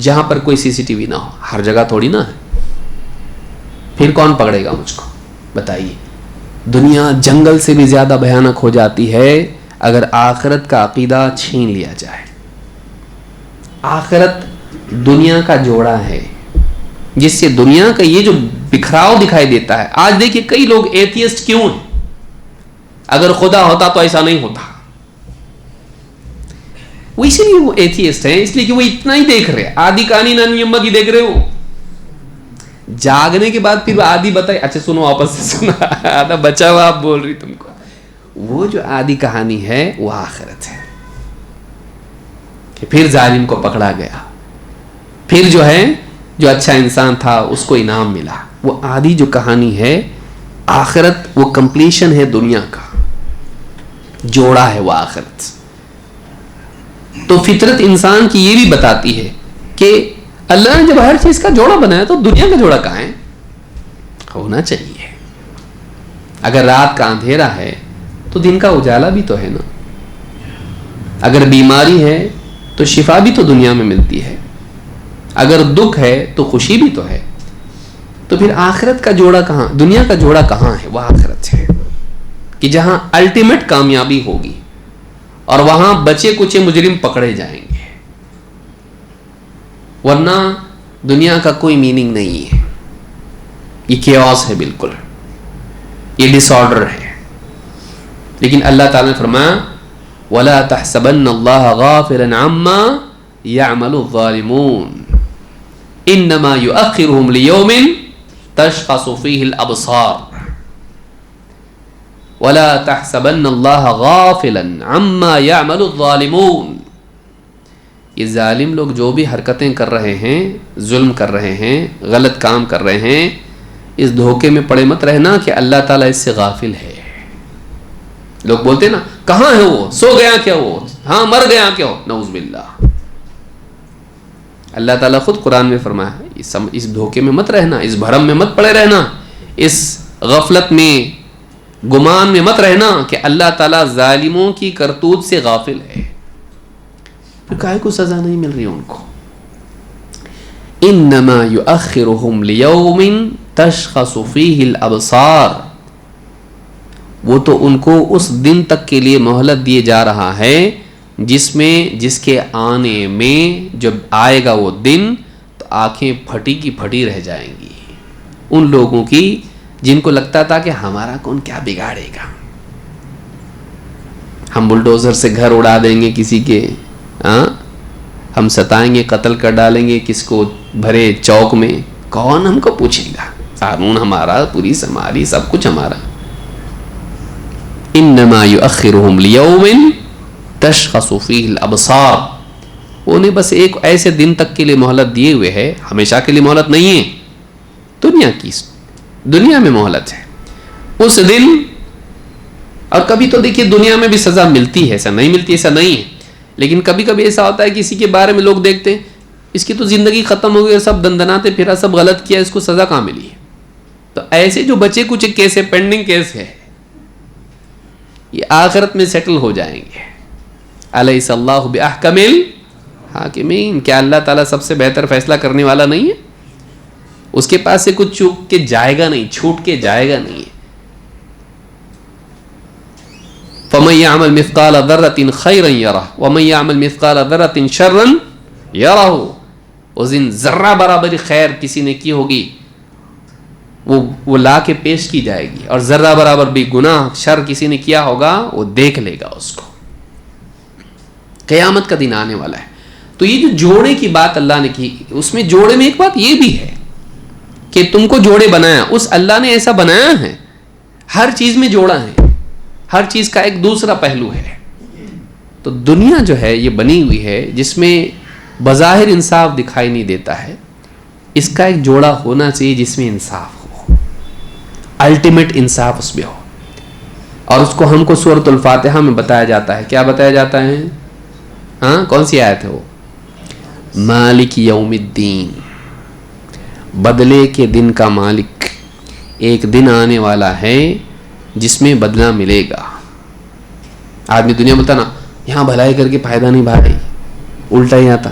جہاں پر کوئی سی سی ٹی وی نہ ہو. ہر جگہ تھوڑی نہ ہے. پھر کون پکڑے گا مجھ کو بتائیے. دنیا جنگل سے بھی زیادہ بھیانک ہو جاتی ہے اگر آخرت کا عقیدہ چھین لیا جائے. آخرت دنیا کا جوڑا ہے جس سے دنیا کا یہ جو بکھراؤ دکھائی دیتا ہے. آج دیکھیے کئی لوگ ایتھیسٹ کیوں ہیں؟ اگر خدا ہوتا تو ایسا نہیں ہوتا. وہ اسی لیے وہ ایتھیسٹ ہیں، اس لیے کہ وہ اتنا ہی دیکھ رہے. آدھی کہانی نانی اماں کی دیکھ رہے ہو، جاگنے کے بعد پھر آدھی بتائی. اچھا سنو واپس سے سنا، آدھا بچا ہوا آپ بول رہی تم کو. وہ جو آدھی کہانی ہے وہ آخرت ہے کہ پھر ظالم کو پکڑا گیا، پھر جو ہے جو اچھا انسان تھا اس کو انعام ملا. وہ آدھی جو کہانی ہے آخرت، وہ کمپلیشن ہے دنیا کا، جوڑا ہے وہ آخرت. تو فطرت انسان کی یہ بھی بتاتی ہے کہ اللہ نے جب ہر چیز کا جوڑا بنایا تو دنیا کا جوڑا کہاں ہے؟ ہونا چاہیے. اگر رات کا اندھیرا ہے تو دن کا اجالا بھی تو ہے نا. اگر بیماری ہے تو شفا بھی تو دنیا میں ملتی ہے. اگر دکھ ہے تو خوشی بھی تو ہے. تو پھر آخرت کا جوڑا کہاں؟ دنیا کا جوڑا کہاں ہے؟ وہ آخرت ہے کہ جہاں الٹیمیٹ کامیابی ہوگی اور وہاں بچے کچے مجرم پکڑے جائیں گے. ورنہ دنیا کا کوئی میننگ نہیں ہے. یہ کیوس ہے، بالکل یہ ڈس آرڈر ہے. لیکن اللہ تعالیٰ نے فرمایا وَلَا تَحْسَبَنَّ اللَّهَ غَافِلًا عَمَّا يَعْمَلُ الظَّالِمُونَ إِنَّمَا يُؤَخِّرُهُمْ لِيَوْمٍ تَشْخَصُ فِيهِ الْأَبْصَارُ وَلَا تَحْسَبَنَّ اللَّهَ غَافِلًا عَمَّا يَعْمَلُ الظَّالِمُونَ. یہ ظالم لوگ جو بھی حرکتیں کر رہے ہیں، ظلم کر رہے ہیں، غلط کام کر رہے ہیں، اس دھوکے میں پڑے مت رہنا کہ اللہ تعالیٰ اس سے غافل ہے. لوگ بولتے ہیں نا کہاں ہے وہ، سو گیا کیا وہ، ہاں مر گیا کیا ہو، نعوذ باللہ. اللہ تعالیٰ خود قرآن میں فرمایا اس دھوکے میں مت رہنا، اس بھرم میں مت پڑے رہنا، اس غفلت میں گمان میں مت رہنا کہ اللہ تعالیٰ ظالموں کی کرتوت سے غافل ہے. پھر کائے کو سزا نہیں مل رہی ان کو. انما یؤخرہم لیوم تشخص فیہ الابصار. وہ تو ان کو اس دن تک کے لیے مہلت دیے جا رہا ہے جس کے آنے میں جب آئے گا وہ دن تو آنکھیں پھٹی کی پھٹی رہ جائیں گی ان لوگوں کی جن کو لگتا تھا کہ ہمارا کون کیا بگاڑے گا، ہم بلڈوزر سے گھر اڑا دیں گے کسی کے، ہم ستائیں گے، قتل کر ڈالیں گے کس کو بھرے چوک میں، کون ہم کو پوچھے گا، قانون ہمارا، پولیس ہماری، سب کچھ ہمارا. انما یؤخرہم لیوم تشخص فیہ الابصار. انہیں بس ایک ایسے دن تک کے لیے مہلت دیے ہوئے ہے، ہمیشہ کے لیے مہلت نہیں ہے. دنیا میں مہلت ہے اس دن. اور کبھی تو دیکھیے دنیا میں بھی سزا ملتی ہے، ایسا نہیں ملتی ایسا نہیں ہے، لیکن کبھی کبھی ایسا ہوتا ہے کسی کے بارے میں لوگ دیکھتے ہیں اس کی تو زندگی ختم ہو گئی، سب دندناتے پھرا، سب غلط کیا، اس کو سزا کہاں ملی ہے. تو ایسے جو بچے کچھ کیس ہے، پینڈنگ کیس ہے، یہ آخرت میں سیٹل ہو جائیں گے. الیس اللہ باحکم الحاکمین. کیا اللہ تعالیٰ سب سے بہتر فیصلہ کرنے والا نہیں ہے؟ اس کے پاس سے کچھ چوک کے جائے گا نہیں، چھوٹ کے جائے گا نہیں. فَمَن يَعْمَلْ مِثْقَالَ ذَرَّةٍ خَيْرًا يَرَهُ وَمَن يَعْمَلْ مِثْقَالَ ذَرَّةٍ شَرًّا يَرَهُ. اس دن ذرہ برابر خیر کسی نے کی ہوگی وہ لا کے پیش کی جائے گی، اور ذرہ برابر بھی گناہ شر کسی نے کیا ہوگا وہ دیکھ لے گا اس کو. قیامت کا دن آنے والا ہے. تو یہ جو جوڑے کی بات اللہ نے کی، اس میں جوڑے میں ایک بات یہ بھی ہے کہ تم کو جوڑے بنایا، اس اللہ نے ایسا بنایا ہے، ہر چیز میں جوڑا ہے، ہر چیز کا ایک دوسرا پہلو ہے. تو دنیا جو ہے یہ بنی ہوئی ہے جس میں بظاہر انصاف دکھائی نہیں دیتا ہے، اس کا ایک جوڑا ہونا چاہیے جس میں انصاف ہو، الٹیمیٹ انصاف اس میں ہو. اور اس کو ہم کو سورۃ الفاتحہ میں بتایا جاتا ہے. کیا بتایا جاتا ہے؟ کون سی آیت ہے وہ؟ مالک یوم الدین. بدلے کے دن کا مالک. ایک دن آنے والا ہے جس میں بدلہ ملے گا. آدمی دنیا میں بتا نا یہاں بھلائی کر کے فائدہ نہیں بھائی، الٹا ہی آتا.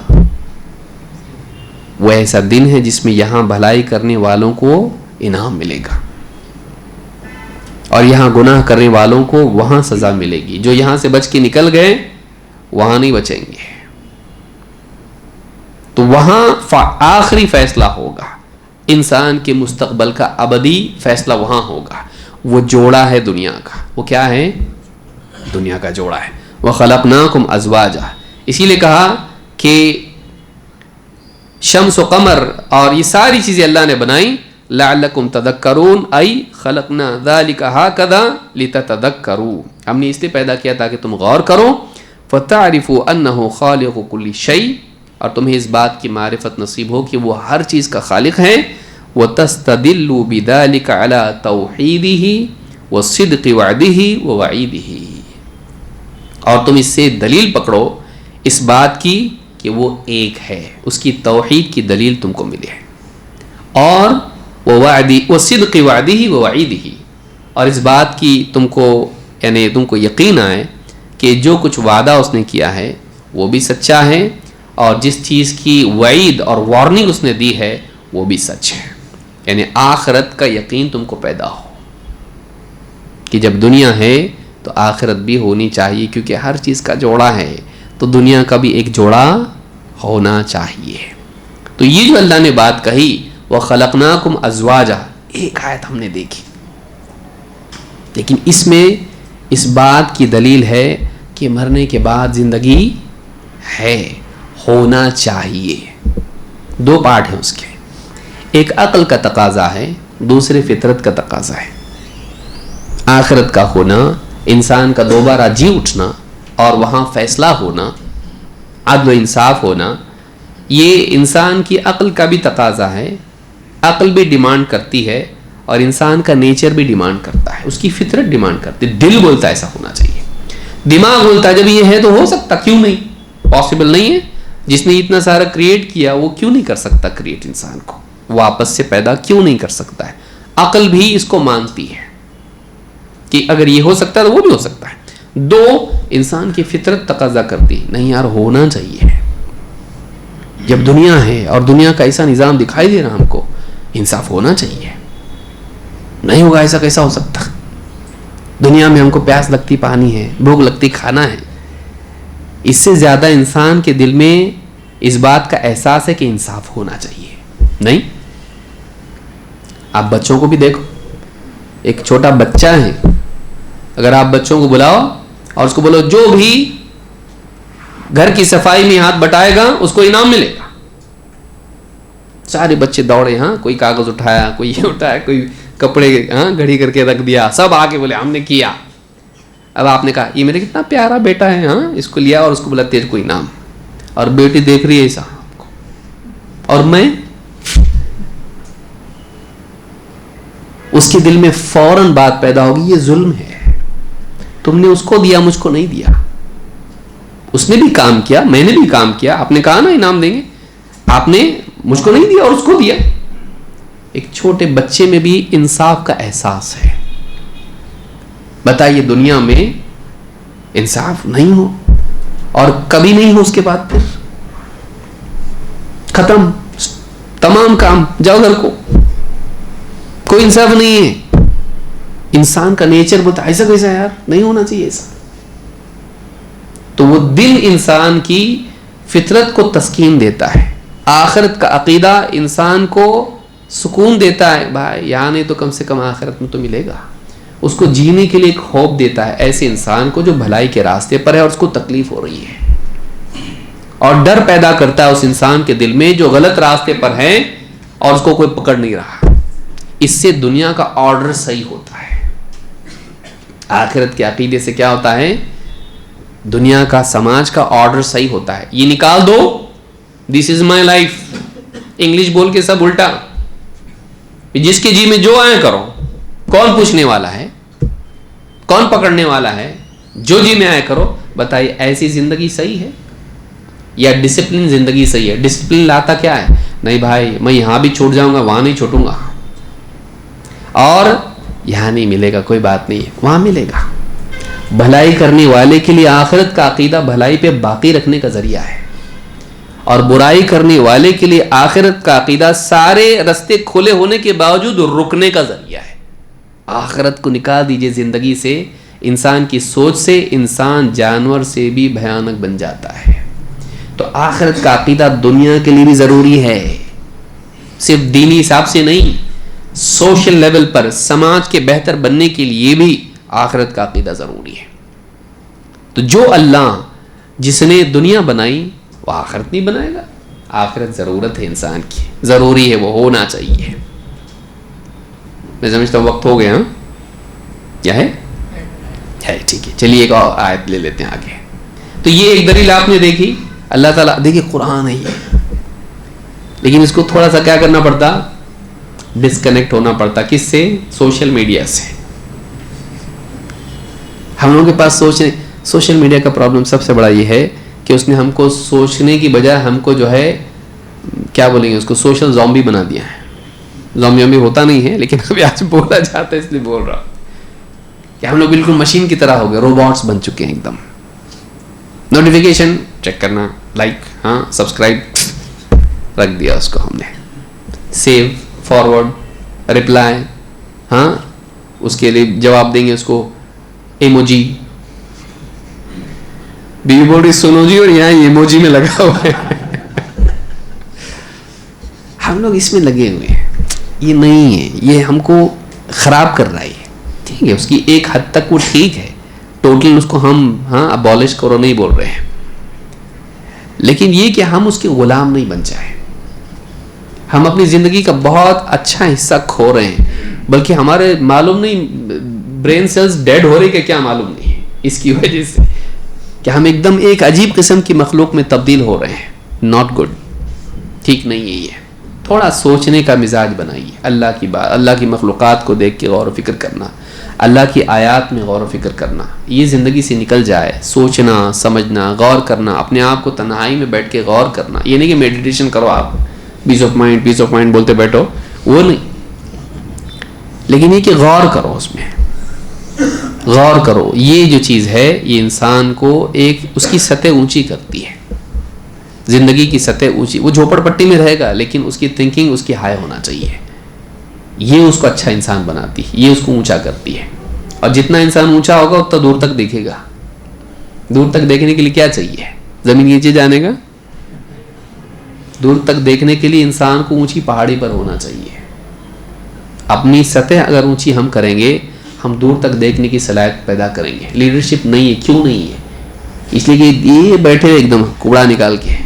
وہ ایسا دن ہے جس میں یہاں بھلائی کرنے والوں کو انعام ملے گا اور یہاں گناہ کرنے والوں کو وہاں سزا ملے گی. جو یہاں سے بچ کے نکل گئے وہاں نہیں بچیں گے. تو وہاں آخری فیصلہ ہوگا انسان کے مستقبل کا، ابدی فیصلہ وہاں ہوگا. وہ جوڑا ہے دنیا کا. وہ کیا ہے؟ دنیا کا جوڑا ہے. وَخَلَقْنَاكُمْ أَزْوَاجًا. اسی لیے کہا کہ شمس و قمر اور یہ ساری چیزیں اللہ نے بنائی لعلکم تذکرون، ای خلقنا ذلک ہکذا لتتذکروا، ہم نے اس لیے پیدا کیا تاکہ تم غور کرو. فتعرفوا انہ خالق کل شیء، اور تمہیں اس بات کی معرفت نصیب ہو کہ وہ ہر چیز کا خالق ہے. وتستدلوا بذلک علی توحیدہ وصدق وعدہ ووعیدہ، اور تم اس سے دلیل پکڑو اس بات کی کہ وہ ایک ہے، اس کی توحید کی دلیل تم کو ملے، اور وصدق وعدہ ووعیدہ، اور اس بات کی تم کو یقین آئے کہ جو کچھ وعدہ اس نے کیا ہے وہ بھی سچا ہے، اور جس چیز کی وعید اور وارننگ اس نے دی ہے وہ بھی سچ ہے. یعنی آخرت کا یقین تم کو پیدا ہو کہ جب دنیا ہے تو آخرت بھی ہونی چاہیے، کیونکہ ہر چیز کا جوڑا ہے تو دنیا کا بھی ایک جوڑا ہونا چاہیے. تو یہ جو اللہ نے بات کہی وَخَلَقْنَاكُمْ أَزْوَاجًا، ایک آیت ہم نے دیکھی، لیکن اس میں اس بات کی دلیل ہے کہ مرنے کے بعد زندگی ہے، ہونا چاہیے. دو پارٹ ہیں اس کے، ایک عقل کا تقاضا ہے، دوسرے فطرت کا تقاضا ہے. آخرت کا ہونا، انسان کا دوبارہ جی اٹھنا اور وہاں فیصلہ ہونا، عدل و انصاف ہونا، یہ انسان کی عقل کا بھی تقاضا ہے. عقل بھی ڈیمانڈ کرتی ہے اور انسان کا نیچر بھی ڈیمانڈ کرتا ہے، اس کی فطرت ڈیمانڈ کرتی ہے. دل بولتا ہے ایسا ہونا چاہیے، دماغ بولتا ہے جب یہ ہے تو ہو سکتا، کیوں نہیں، پاسبل نہیں ہے. جس نے اتنا سارا کریٹ کیا وہ کیوں نہیں کر سکتا کریٹ انسان کو، وہ آپس سے پیدا کیوں نہیں کر سکتا ہے. عقل بھی اس کو مانتی ہے کہ اگر یہ ہو سکتا ہے تو وہ بھی ہو سکتا ہے. دو، انسان کی فطرت تقاضا کرتی نہیں یار ہونا چاہیے، جب دنیا ہے اور دنیا کا ایسا نظام دکھائی دے رہا ہم کو، انصاف ہونا چاہیے. نہیں ہوگا ایسا کیسا ہو سکتا؟ دنیا میں ہم کو پیاس لگتی پانی ہے، بھوک لگتی کھانا ہے. اس سے زیادہ انسان کے دل میں اس بات کا احساس ہے کہ انصاف ہونا چاہیے. نہیں، آپ بچوں کو بھی دیکھو، ایک چھوٹا بچہ ہے، اگر آپ بچوں کو بلاؤ اور اس کو بولو جو بھی گھر کی صفائی میں ہاتھ بٹائے گا اس کو انعام ملے گا، سارے بچے دوڑے، ہاں کوئی کاغذ اٹھایا، کوئی یہ اٹھایا، کوئی کپڑے گھڑی کر کے رکھ دیا، سب آ کے بولے ہم نے کیا. اب آپ نے کہا یہ میرے کتنا پیارا بیٹا ہے، ہاں اس کو لیا اور اس کو بولا تیرے کو انعام، اور بیٹی دیکھ رہی ہے ایسا، اور میں، اس کے دل میں فوراً بات پیدا ہوگی یہ ظلم ہے، تم نے اس کو دیا مجھ کو نہیں دیا. اس نے بھی کام کیا، میں نے بھی کام کیا، آپ نے کہا نا انعام دیں گے، آپ نے مجھ کو نہیں دیا اور اس کو دیا. ایک چھوٹے بچے میں بھی انصاف کا احساس ہے. بتائیے دنیا میں انصاف نہیں ہو اور کبھی نہیں ہو، اس کے بعد پھر ختم، تمام کام جاؤ گھر کو، کوئی انصاف نہیں ہے. انسان کا نیچر بتا ایسا کیسا یار، نہیں ہونا چاہیے ایسا. تو وہ دل انسان کی فطرت کو تسکین دیتا ہے. آخرت کا عقیدہ انسان کو سکون دیتا ہے، بھائی یہاں نہیں تو کم سے کم آخرت میں تو ملے گا. اس کو جینے کے لیے ایک خوف دیتا ہے ایسے انسان کو جو بھلائی کے راستے پر ہے اور اس کو تکلیف ہو رہی ہے، اور ڈر پیدا کرتا ہے اس انسان کے دل میں جو غلط راستے پر ہے اور اس کو کوئی پکڑ نہیں رہا. اس سے دنیا کا آرڈر صحیح ہوتا ہے. آخرت کے عقیدے سے کیا ہوتا ہے؟ دنیا کا، سماج کا آرڈر صحیح ہوتا ہے. یہ نکال دو، دس از مائی لائف، انگلش بول کے سب الٹا، جس کے جی میں جو آئے کرو، کون پوچھنے والا ہے، کون پکڑنے والا ہے، جو جی میں آئے کرو. بتائیے ایسی زندگی صحیح ہے یا ڈسپلن زندگی صحیح ہے؟ ڈسپلن لاتا کیا ہے؟ نہیں بھائی میں یہاں بھی چھوٹ جاؤں گا، وہاں نہیں چھوٹوں گا، اور یہاں نہیں ملے گا کوئی بات نہیں ہے، وہاں ملے گا. بھلائی کرنے والے کے لیے آخرت کا عقیدہ بھلائی پہ باقی رکھنے کا ذریعہ ہے، اور برائی کرنے والے کے لیے آخرت کا عقیدہ سارے راستے کھلے ہونے کے باوجود رکنے کا ذریعہ ہے. آخرت کو نکال دیجئے زندگی سے، انسان کی سوچ سے انسان جانور سے بھی بھیانک بن جاتا ہے. تو آخرت کا عقیدہ دنیا کے لیے بھی ضروری ہے، صرف دینی حساب سے نہیں، سوشل لیول پر سماج کے بہتر بننے کے لیے بھی آخرت کا عقیدہ ضروری ہے. تو جو اللہ جس نے دنیا بنائی وہ آخرت نہیں بنائے گا. آخرت ضرورت ہے انسان کی، ضروری ہے، وہ ہونا چاہیے. میں سمجھتا ہوں وقت ہو گیا. کیا ہے ٹھیک ہے، چلیے ایک اور آیت لے لیتے ہیں آگے. تو یہ ایک دلیل آپ نے دیکھی، اللہ تعالیٰ دیکھیے قرآن ہے یہ، لیکن اس کو تھوڑا سا کیا کرنا پڑتا، ڈسکنیکٹ ہونا پڑتا. کس سے؟ سوشل میڈیا سے. ہم لوگوں کے پاس سوشل میڈیا کا پرابلم سب سے بڑا یہ ہے کہ اس نے ہم کو سوچنے کی بجائے ہم کو جو ہے کیا بولیں گے اس کو، سوشل زومبی بنا دیا ہے. زومبی ہوتا نہیں ہے لیکن ابھی آج بولا جاتا ہے اس لیے بول رہا ہوں کہ ہم لوگ بالکل مشین کی طرح ہو گئے، روبوٹس بن چکے ہیں ایک دم. نوٹیفیکیشن چیک کرنا، لائک، ہاں، سبسکرائب، رکھ دیا اس کو ہم نے، سیو، فارورڈ، رپلائی، ہاں، اس کے لیے جواب دیں گے اس کو ایموجی. بیوی بول رہی سنو جی، اور یہاں ایموجی میں لگا ہوا ہے. ہم لوگ اس میں لگے ہوئے ہیں. یہ نہیں ہے، یہ ہم کو خراب کر رہا ہے. ٹھیک ہے، اس کی ایک حد تک وہ ٹھیک ہے، ٹوٹل اس کو ہم ابالش کرو نہیں بول رہے ہیں، لیکن یہ کہ ہم اس کے غلام نہیں بن جائیں. ہم اپنی زندگی کا بہت اچھا حصہ کھو رہے ہیں، بلکہ ہمارے معلوم نہیں برین سیلز ڈیڈ ہو رہی کہ کیا معلوم نہیں ہے، اس کی وجہ سے کہ ہم ایک دم ایک عجیب قسم کی مخلوق میں تبدیل ہو رہے ہیں. ناٹ گڈ، ٹھیک نہیں ہے. یہ تھوڑا سوچنے کا مزاج بنائیے. اللہ کی بات، اللہ کی مخلوقات کو دیکھ کے غور و فکر کرنا، اللہ کی آیات میں غور و فکر کرنا، یہ زندگی سے نکل جائے. سوچنا، سمجھنا، غور کرنا، اپنے آپ کو تنہائی میں بیٹھ کے غور کرنا. یہ نہیں کہ میڈیٹیشن کرو آپ، پیس آف مائنڈ بولتے بیٹھو، وہ نہیں، لیکن یہ کہ غور کرو، اس میں غور کرو. یہ جو چیز ہے یہ انسان کو ایک اس کی سطح اونچی کرتی ہے، زندگی کی سطح اونچی. وہ جھوپڑ پٹی میں رہے گا لیکن اس کی تھنکنگ اس کی ہائی ہونا چاہیے. یہ اس کو اچھا انسان بناتی ہے، یہ اس کو اونچا کرتی ہے. اور جتنا انسان اونچا ہوگا اتنا دور تک دیکھے گا. دور تک دیکھنے کے لیے کیا چاہیے؟ زمین نیچے جانے کا؟ دور تک دیکھنے کے لیے انسان کو اونچی پہاڑی پر ہونا چاہیے. اپنی سطح اگر اونچی ہم کریں گے، ہم دور تک دیکھنے کی صلاحیت پیدا کریں گے. لیڈرشپ نہیں ہے. کیوں نہیں ہے؟ اس لیے کہ یہ بیٹھے ایک دم کوڑا نکال کے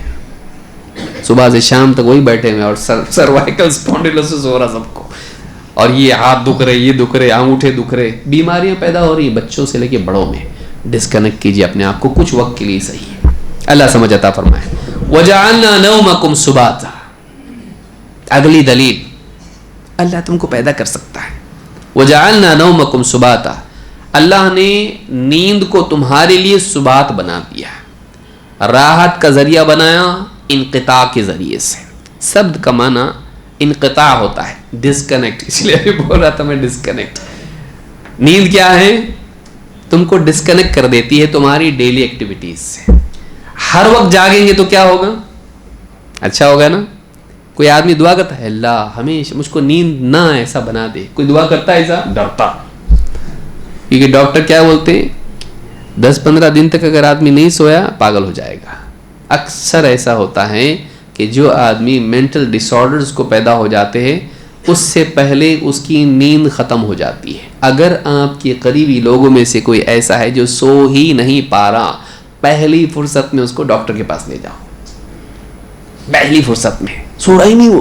صبح سے شام تک وہی بیٹھے ہوئے، اور سروائکل اسپونڈیلوسس ہو رہا سب کو، اور یہ ہاتھ دکھ رہے، یہ دکھ رہے، انگوٹھے دکھ رہے، بیماریاں پیدا ہو رہی ہیں بچوں سے لے کے بڑوں میں. ڈسکنیکٹ کیجیے اپنے آپ کو کچھ وقت کے لیے صحیح. اللہ سمجھ عطا فرمائے. وَجَعَلْنَا نَوْمَكُمْ سُبَاتًا. اگلی دلیل، اللہ تم کو پیدا کر سکتا ہے. وَجَعَلْنَا نَوْمَكُمْ سُبَاتًا. اللہ نے نیند کو تمہارے لیے سبات بنا دیا، راحت کا ذریعہ بنایا انقطاع کے ذریعے سے. سبد کا معنی انقطاع ہوتا ہے، ڈسکنیکٹ. اس لیے ابھی بول رہا تھا میں ڈسکنیکٹ. نیند کیا ہے؟ تم کو ڈسکنیکٹ کر دیتی ہے تمہاری ڈیلی ایکٹیویٹیز سے. ہر وقت جاگیں گے تو کیا ہوگا؟ اچھا ہوگا نا. کوئی آدمی دعا کرتا ہے اللہ ہمیشہ مجھ کو نیند نہ ایسا بنا دے. کوئی دعا کرتا ہے ایسا؟ ڈرتا. کیونکہ ڈاکٹر کیا بولتے ہیں، 10-15 دن تک اگر آدمی نہیں سویا پاگل ہو جائے گا. اکثر ایسا ہوتا ہے کہ جو آدمی مینٹل ڈس آرڈرز کو پیدا ہو جاتے ہیں اس سے پہلے اس کی نیند ختم ہو جاتی ہے. اگر آپ کے قریبی لوگوں میں سے کوئی ایسا ہے جو سو ہی نہیں پا رہا، پہلی فرصت میں اس کو ڈاکٹر کے پاس لے جاؤ. پہلی فرصت میں سو رہا ہی نہیں، وہ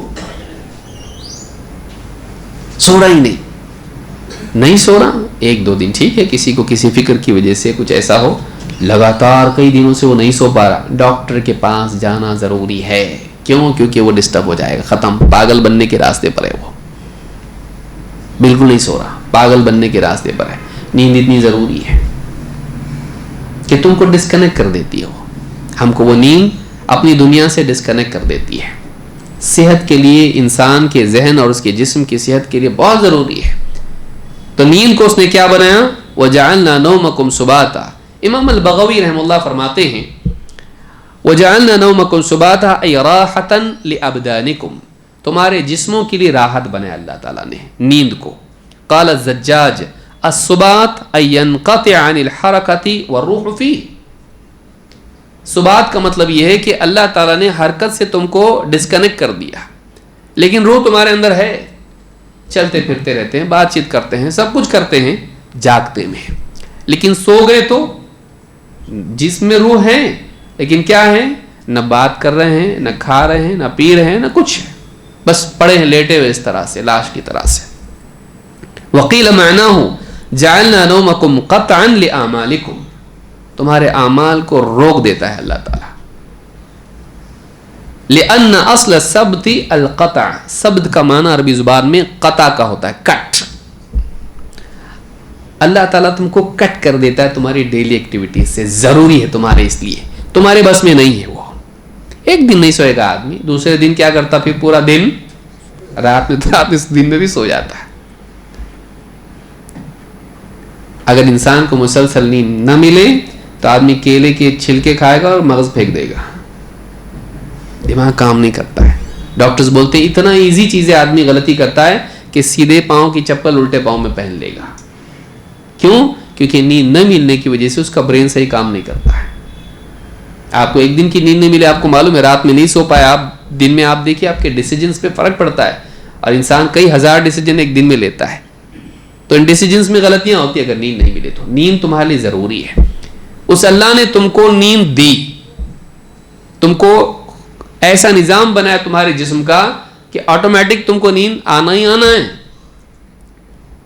سو رہا ہی نہیں سو رہا. 1-2 دن ٹھیک ہے، کسی کو کسی فکر کی وجہ سے کچھ ایسا ہو، لگاتار کئی دنوں سے وہ نہیں سو پا رہا، ڈاکٹر کے پاس جانا ضروری ہے. کیوں؟ کیونکہ وہ ڈسٹرب ہو جائے گا، ختم، پاگل بننے کے راستے پر ہے. وہ بالکل نہیں سو رہا، پاگل بننے کے راستے پر ہے. نیند اتنی ضروری ہے کہ تم کو ڈسکنیکٹ کر دیتی ہو. ہم کو وہ نیند اپنی دنیا سے ڈسکنیکٹ کر دیتی ہے. صحت کے لیے، انسان کے ذہن اور اس کے جسم کی صحت کے لیے بہت ضروری ہے. تو نیند کو اس نے کیا بنایا؟ وَجَعَلْنَا نَوْمَكُمْ سُبَاتًا. امام البغوی رحم اللہ فرماتے ہیں وَجَعَلْنَا نَوْمَكُمْ سُبَاتًا أَيْ رَاحَةً لِأَبْدَانِكُمْ، تمہارے جسموں کے لیے راحت بنایا اللہ تعالیٰ نے نیند کو. قال الزجاج السبات أن ينقطع عن الحركة والروح فيه. سبات کا مطلب یہ ہے کہ اللہ تعالیٰ نے حرکت سے تم کو ڈسکنیکٹ کر دیا، لیکن روح تمہارے اندر ہے، چلتے پھرتے رہتے ہیں، بات چیت کرتے ہیں، سب کچھ کرتے ہیں جاگتے میں. لیکن سو گئے تو جسم میں روح ہے لیکن کیا ہے، نہ بات کر رہے ہیں، نہ کھا رہے ہیں، نہ پی رہے ہیں، نہ کچھ ہے، بس پڑے ہیں لیٹے ہوئے اس طرح سے، لاش کی طرح سے. وقیل معناه جعلنا نومکم قطعا لأعمالکم، تمہارے اعمال کو روک دیتا ہے اللہ تعالیٰ. لأن اصل السبت القطع، سبت کا معنی عربی زبان میں قطع کا ہوتا ہے، کٹ. اللہ تعالیٰ تم کو کٹ کر دیتا ہے تمہاری ڈیلی ایکٹیویٹیز سے، ضروری ہے تمہارے، اس لیے تمہارے بس میں نہیں ہے. وہ ایک دن نہیں سوئے گا آدمی، دوسرے دن کیا کرتا، پھر پورا دن، رات اس دن میں بھی سو جاتا ہے. اگر انسان کو مسلسل نیند نہ ملے تو آدمی کیلے کے چھلکے کھائے گا اور مغز پھینک دے گا، دماغ کام نہیں کرتا ہے. ڈاکٹرز بولتے ہیں اتنا ایزی چیزیں آدمی غلطی کرتا ہے کہ سیدھے پاؤں کی چپل الٹے پاؤں میں پہن لے گا. کیوں؟ کیونکہ نیند نہ ملنے کی وجہ سے اس کا برین صحیح کام نہیں کرتا ہے. آپ کو ایک دن کی نیند نہیں ملے، آپ کو معلوم ہے رات میں نہیں سو پائے، آپ دن میں آپ دیکھیے آپ کے ڈیسیجنز پہ فرق پڑتا ہے، اور انسان کئی ہزار ڈیسیجن ایک دن میں لیتا ہے. تو ان ڈیسیجنز میں غلطیاں ہوتی ہیں اگر نیند نہیں ملے تو. نیند تمہارے لیے ضروری ہے. اس اللہ نے تم کو نیند دی، تم کو ایسا نظام بنایا تمہارے جسم کا کہ آٹومیٹک تم کو نیند آنا ہی آنا ہے.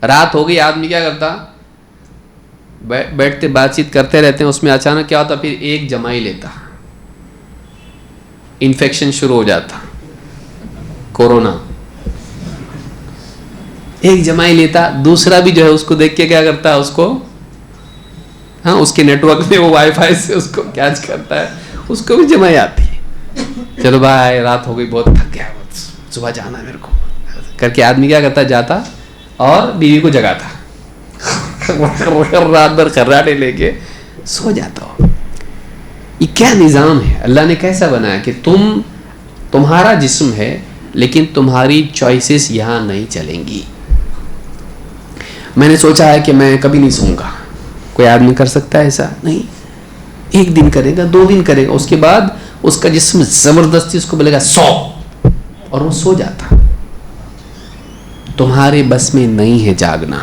رات ہو گئی، آدمی کیا کرتا، بیٹھتے بات چیت کرتے رہتے ہیں، اس میں اچانک کیا ہوتا، پھر ایک جمائی لیتا، انفیکشن شروع ہو جاتا، کورونا. ایک جمائی لیتا، دوسرا بھی جو ہے اس کو دیکھ کے کیا کرتا ہے، اس کو، ہاں اس کے نیٹ ورک میں وہ وائی فائی سے اس کو کیچ کرتا ہے، اس کو بھی جمائی آتی ہے. چلو بھائی رات ہو گئی، بہت تھک گیا، صبح جانا ہے میرے کو کر کے آدمی کیا کرتا، جاتا اور بیوی کو جگاتا، رات بھر خراٹے لے کے سو جاتا ہو. یہ کیا نظام ہے اللہ نے کیسا بنایا کہ تمہارا جسم ہے لیکن تمہاری چوائسز یہاں نہیں چلیں گی. میں نے سوچا ہے کہ میں کبھی نہیں سوؤں گا، کوئی آدمی کر سکتا ہے ایسا؟ نہیں. ایک دن کرے گا، 2 دن کرے گا، اس کے بعد اس کا جسم زبردستی اس کو بولے گا سو، اور وہ سو جاتا. تمہارے بس میں نہیں ہے جاگنا،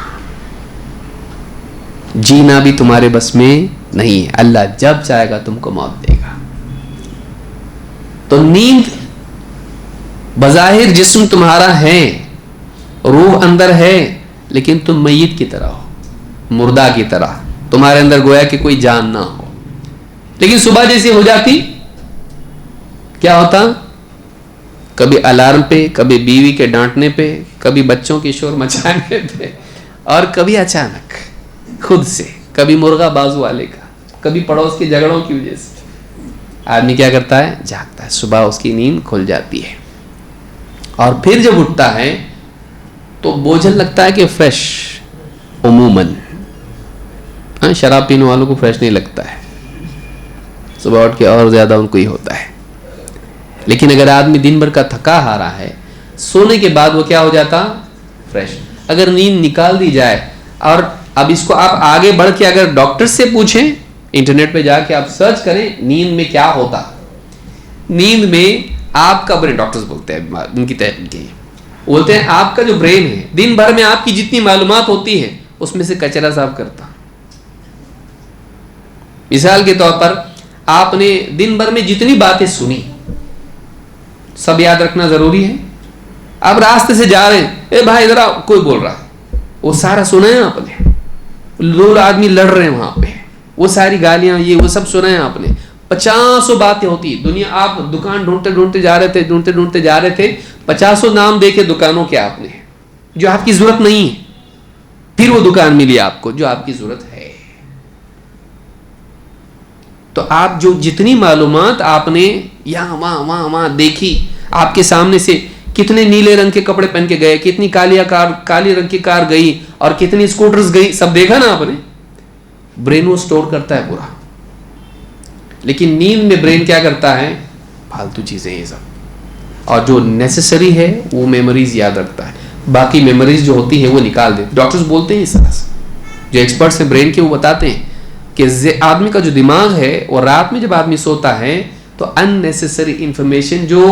جینا بھی تمہارے بس میں نہیں ہے. اللہ جب چاہے گا تم کو موت دے گا. تو نیند بظاہر جسم تمہارا ہے، روح اندر ہے، لیکن تم میت کی طرح ہو، مردہ کی طرح، تمہارے اندر گویا کہ کوئی جان نہ ہو. لیکن صبح جیسی ہو جاتی کیا ہوتا، کبھی الارم پہ، کبھی بیوی کے ڈانٹنے پہ، کبھی بچوں کی شور مچانے پہ، اور کبھی اچانک خود سے، کبھی مرغا بازو والے کا، کبھی پڑوس کے جھگڑوں کی وجہ سے آدمی کیا کرتا ہے، جاگتا ہے. صبح اس کی نیند کھل جاتی ہے، اور پھر جب اٹھتا ہے تو بوجھل لگتا ہے کہ فریش. عموماً شراب پینے والوں کو فریش نہیں لگتا ہے، صبح اٹھ کے اور زیادہ ان کو ہی ہوتا ہے. لیکن اگر آدمی دن بھر کا تھکا ہارا ہے، سونے کے بعد وہ کیا ہو جاتا، فریش. اگر نیند نکال دی جائے، اور اب اس کو آپ آگے بڑھ کے اگر ڈاکٹر سے پوچھیں، انٹرنیٹ پہ جا کے آپ سرچ کریں نیند میں کیا ہوتا. نیند میں آپ کا برین، ڈاکٹرز بولتے ہیں، ان کی تحقیق ہے، بولتے ہیں آپ کا جو برین ہے دن بھر میں آپ کی جتنی معلومات ہوتی ہے اس میں سے کچرا صاف کرتا. مثال کے طور پر آپ نے دن بھر میں جتنی باتیں سنی سب یاد رکھنا ضروری ہے. آپ راستے سے جا رہے ہیں، اے بھائی ذرا کوئی بول رہا، وہ سارا سنا ہے آپ نے. 2 آدمی لڑ رہے ہیں وہاں پہ، وہ ساری گالیاں یہ وہ سب سنا ہے آپ نے. 50 باتیں ہوتی دنیا. آپ دکان ڈھونڈتے جا رہے تھے 50 نام دے کے دکانوں کے آپ نے جو آپ کی ضرورت نہیں ہے، پھر وہ دکان ملی آپ کو جو آپ کی ضرورت ہے. تو آپ جو جتنی معلومات آپ نے یہاں وہاں دیکھی، آپ کے سامنے سے کتنے نیلے رنگ کے کپڑے پہن کے گئے، کتنی کالی رنگ کی کار گئی، اور کتنی اسکوٹرز گئی، سب دیکھا نا آپ نے. برین وہ سٹور کرتا ہے پورا. لیکن نیند میں برین کیا کرتا ہے؟ فالتو چیزیں یہ سب، اور جو نیسسری ہے وہ میموریز یاد رکھتا ہے، باقی میموریز جو ہوتی ہے وہ نکال دیتے. ڈاکٹرز بولتے ہیں اس طرح سے، جو ایکسپرٹس ہیں برین کے وہ بتاتے ہیں کہ آدمی کا جو دماغ ہے اور رات میں جب آدمی سوتا ہے تو ان نیسسری انفارمیشن، جو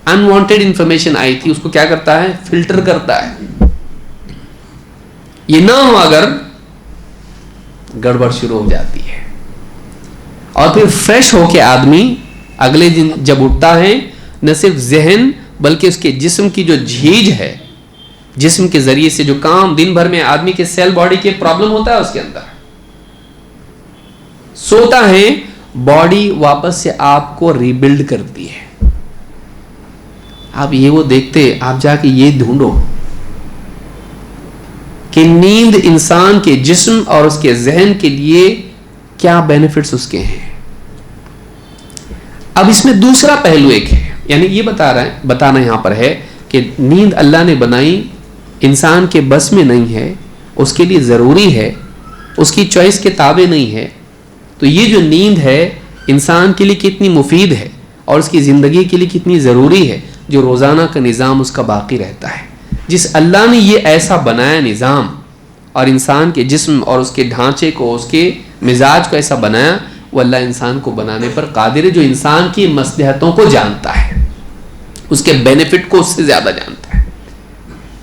انوانٹیڈ انفارمیشن آئی تھی، اس کو کیا کرتا ہے؟ فلٹر کرتا ہے. یہ نہ ہو اگر گڑبڑ شروع ہو جاتی ہے، اور پھر فریش ہو کے آدمی اگلے دن جب اٹھتا ہے نہ صرف ذہن بلکہ اس کے جسم کی جو جھیج ہے، جسم کے ذریعے سے جو کام دن بھر میں آدمی کے سیل باڈی کے پرابلم ہوتا ہے اس کے اندر، سوتا ہے باڈی واپس سے آپ کو ریبلڈ کرتی ہے. آپ یہ وہ دیکھتے، آپ جا کے یہ ڈھونڈو کہ نیند انسان کے جسم اور اس کے ذہن کے لیے کیا بینیفٹس اس کے ہیں. اب اس میں دوسرا پہلو ایک ہے، یعنی یہ بتانا یہاں پر ہے کہ نیند اللہ نے بنائی، انسان کے بس میں نہیں ہے، اس کے لیے ضروری ہے، اس کی چوائس کے تابع نہیں ہے. تو یہ جو نیند ہے انسان کے لیے کتنی مفید ہے اور اس کی زندگی کے لیے کتنی ضروری ہے، جو روزانہ کا نظام اس کا باقی رہتا ہے. جس اللہ نے یہ ایسا بنایا نظام، اور انسان کے جسم اور اس کے ڈھانچے کو، اس کے مزاج کو ایسا بنایا، وہ اللہ انسان کو بنانے پر قادر ہے، جو انسان کی مصلحتوں کو جانتا ہے، اس کے بینیفٹ کو اس سے زیادہ جانتا ہے.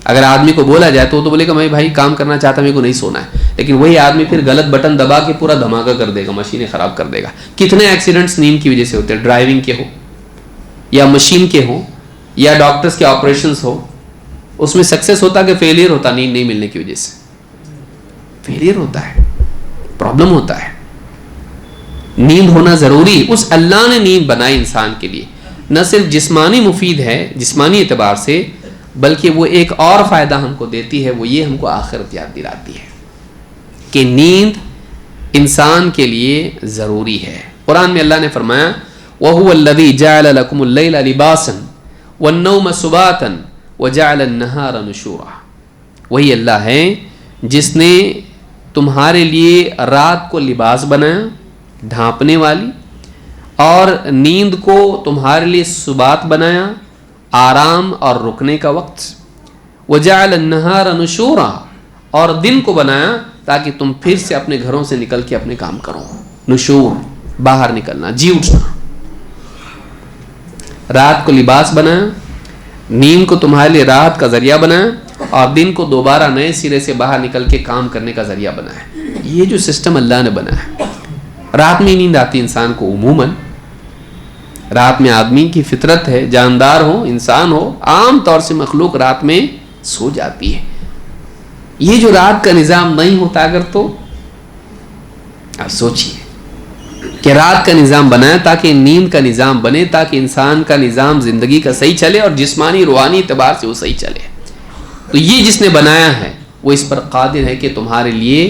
اگر آدمی کو بولا جائے تو وہ تو بولے گا میں بھائی کام کرنا چاہتا، میرے کو نہیں سونا ہے، لیکن وہی آدمی پھر غلط بٹن دبا کے پورا دھماکہ کر دے گا، مشینیں خراب کر دے گا. کتنے ایکسیڈنٹس نیند کی وجہ سے ہوتے ہیں، ڈرائیونگ کے ہو یا مشین کے ہو یا ڈاکٹرز کے آپریشنز ہو. اس میں سکسیس ہوتا کہ فیلئر ہوتا؟ نیند نہیں ملنے کی وجہ سے فیلئر ہوتا ہے، پرابلم ہوتا ہے. نیند ہونا ضروری. اس اللہ نے نیند بنائی انسان کے لیے، نہ صرف جسمانی مفید ہے جسمانی اعتبار سے، بلکہ وہ ایک اور فائدہ ہم کو دیتی ہے، وہ یہ ہم کو آخرت یاد دلاتی ہے کہ نیند انسان کے لیے ضروری ہے. قرآن میں اللہ نے فرمایا وَهُوَ الَّذِي جَعَلَ لَكُمُ اللَّيْلَ لِبَاسًا وَالنَّوْمَ سُبَاتًا وَجَعَلَ النَّهَارَ نُشُورًا. وہی اللہ ہے جس نے تمہارے لیے رات کو لباس بنایا، ڈھانپنے والی، اور نیند کو تمہارے لیے سبات بنایا، آرام اور رکنے کا وقت. وَجَعَلَ النَّهَارَ نُشُورًا، اور دن کو بنایا تاکہ تم پھر سے اپنے گھروں سے نکل کے اپنے کام کرو. نشور، باہر نکلنا، جی اٹھنا. رات کو لباس بنایا، نیند کو تمہارے لیے راحت کا ذریعہ بنایا، اور دن کو دوبارہ نئے سرے سے باہر نکل کے کام کرنے کا ذریعہ بنایا. یہ جو سسٹم اللہ نے بنایا. رات میں نیند آتی انسان کو عموماً، رات میں آدمی کی فطرت ہے، جاندار ہو انسان ہو، عام طور سے مخلوق رات میں سو جاتی ہے. یہ جو رات کا نظام نہیں ہوتا اگر، تو اب سوچئے کہ رات کا نظام بنایا تاکہ نیند کا نظام بنے، تاکہ انسان کا نظام زندگی کا صحیح چلے اور جسمانی روحانی اعتبار سے وہ صحیح چلے. تو یہ جس نے بنایا ہے وہ اس پر قادر ہے کہ تمہارے لیے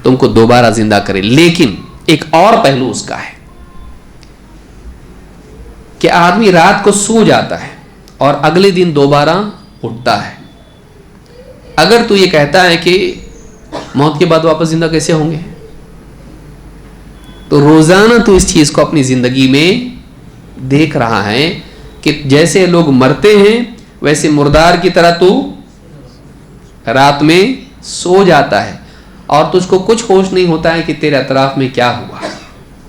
تم کو دوبارہ زندہ کرے. لیکن ایک اور پہلو اس کا ہے کہ آدمی رات کو سو جاتا ہے اور اگلے دن دوبارہ اٹھتا ہے. اگر تو یہ کہتا ہے کہ موت کے بعد واپس زندہ کیسے ہوں گے، تو روزانہ تو اس چیز کو اپنی زندگی میں دیکھ رہا ہے کہ جیسے لوگ مرتے ہیں ویسے مردار کی طرح تو رات میں سو جاتا ہے، اور تجھ کو کچھ ہوش نہیں ہوتا ہے کہ تیرے اطراف میں کیا ہوا،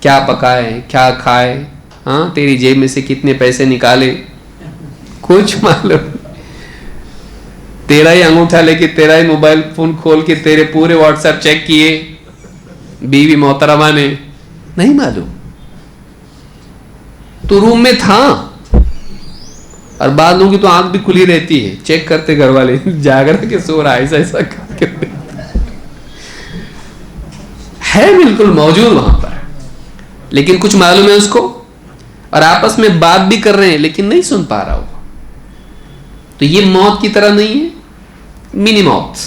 کیا پکائے، کیا کھائے، ہاں تیری جیب میں سے کتنے پیسے نکالے، کچھ معلوم. تیرا ہی انگوٹھا لے کے، تیرا ہی موبائل فون کھول کے تیرے پورے واٹس ایپ چیک کیے بیوی محترمہ نے، نہیں معلوم. تو روم میں تھا، اور بعض لوگوں کی تو آنکھ بھی کھلی رہتی ہے، چیک کرتے گھر والے جاگ رہا کہ سو رہا، ایسا ایسا ہے بالکل موجود وہاں پر، لیکن کچھ معلوم ہے اس کو، اور آپس میں بات بھی کر رہے ہیں لیکن نہیں سن پا رہا ہو. تو یہ موت کی طرح نہیں ہے، منی موت.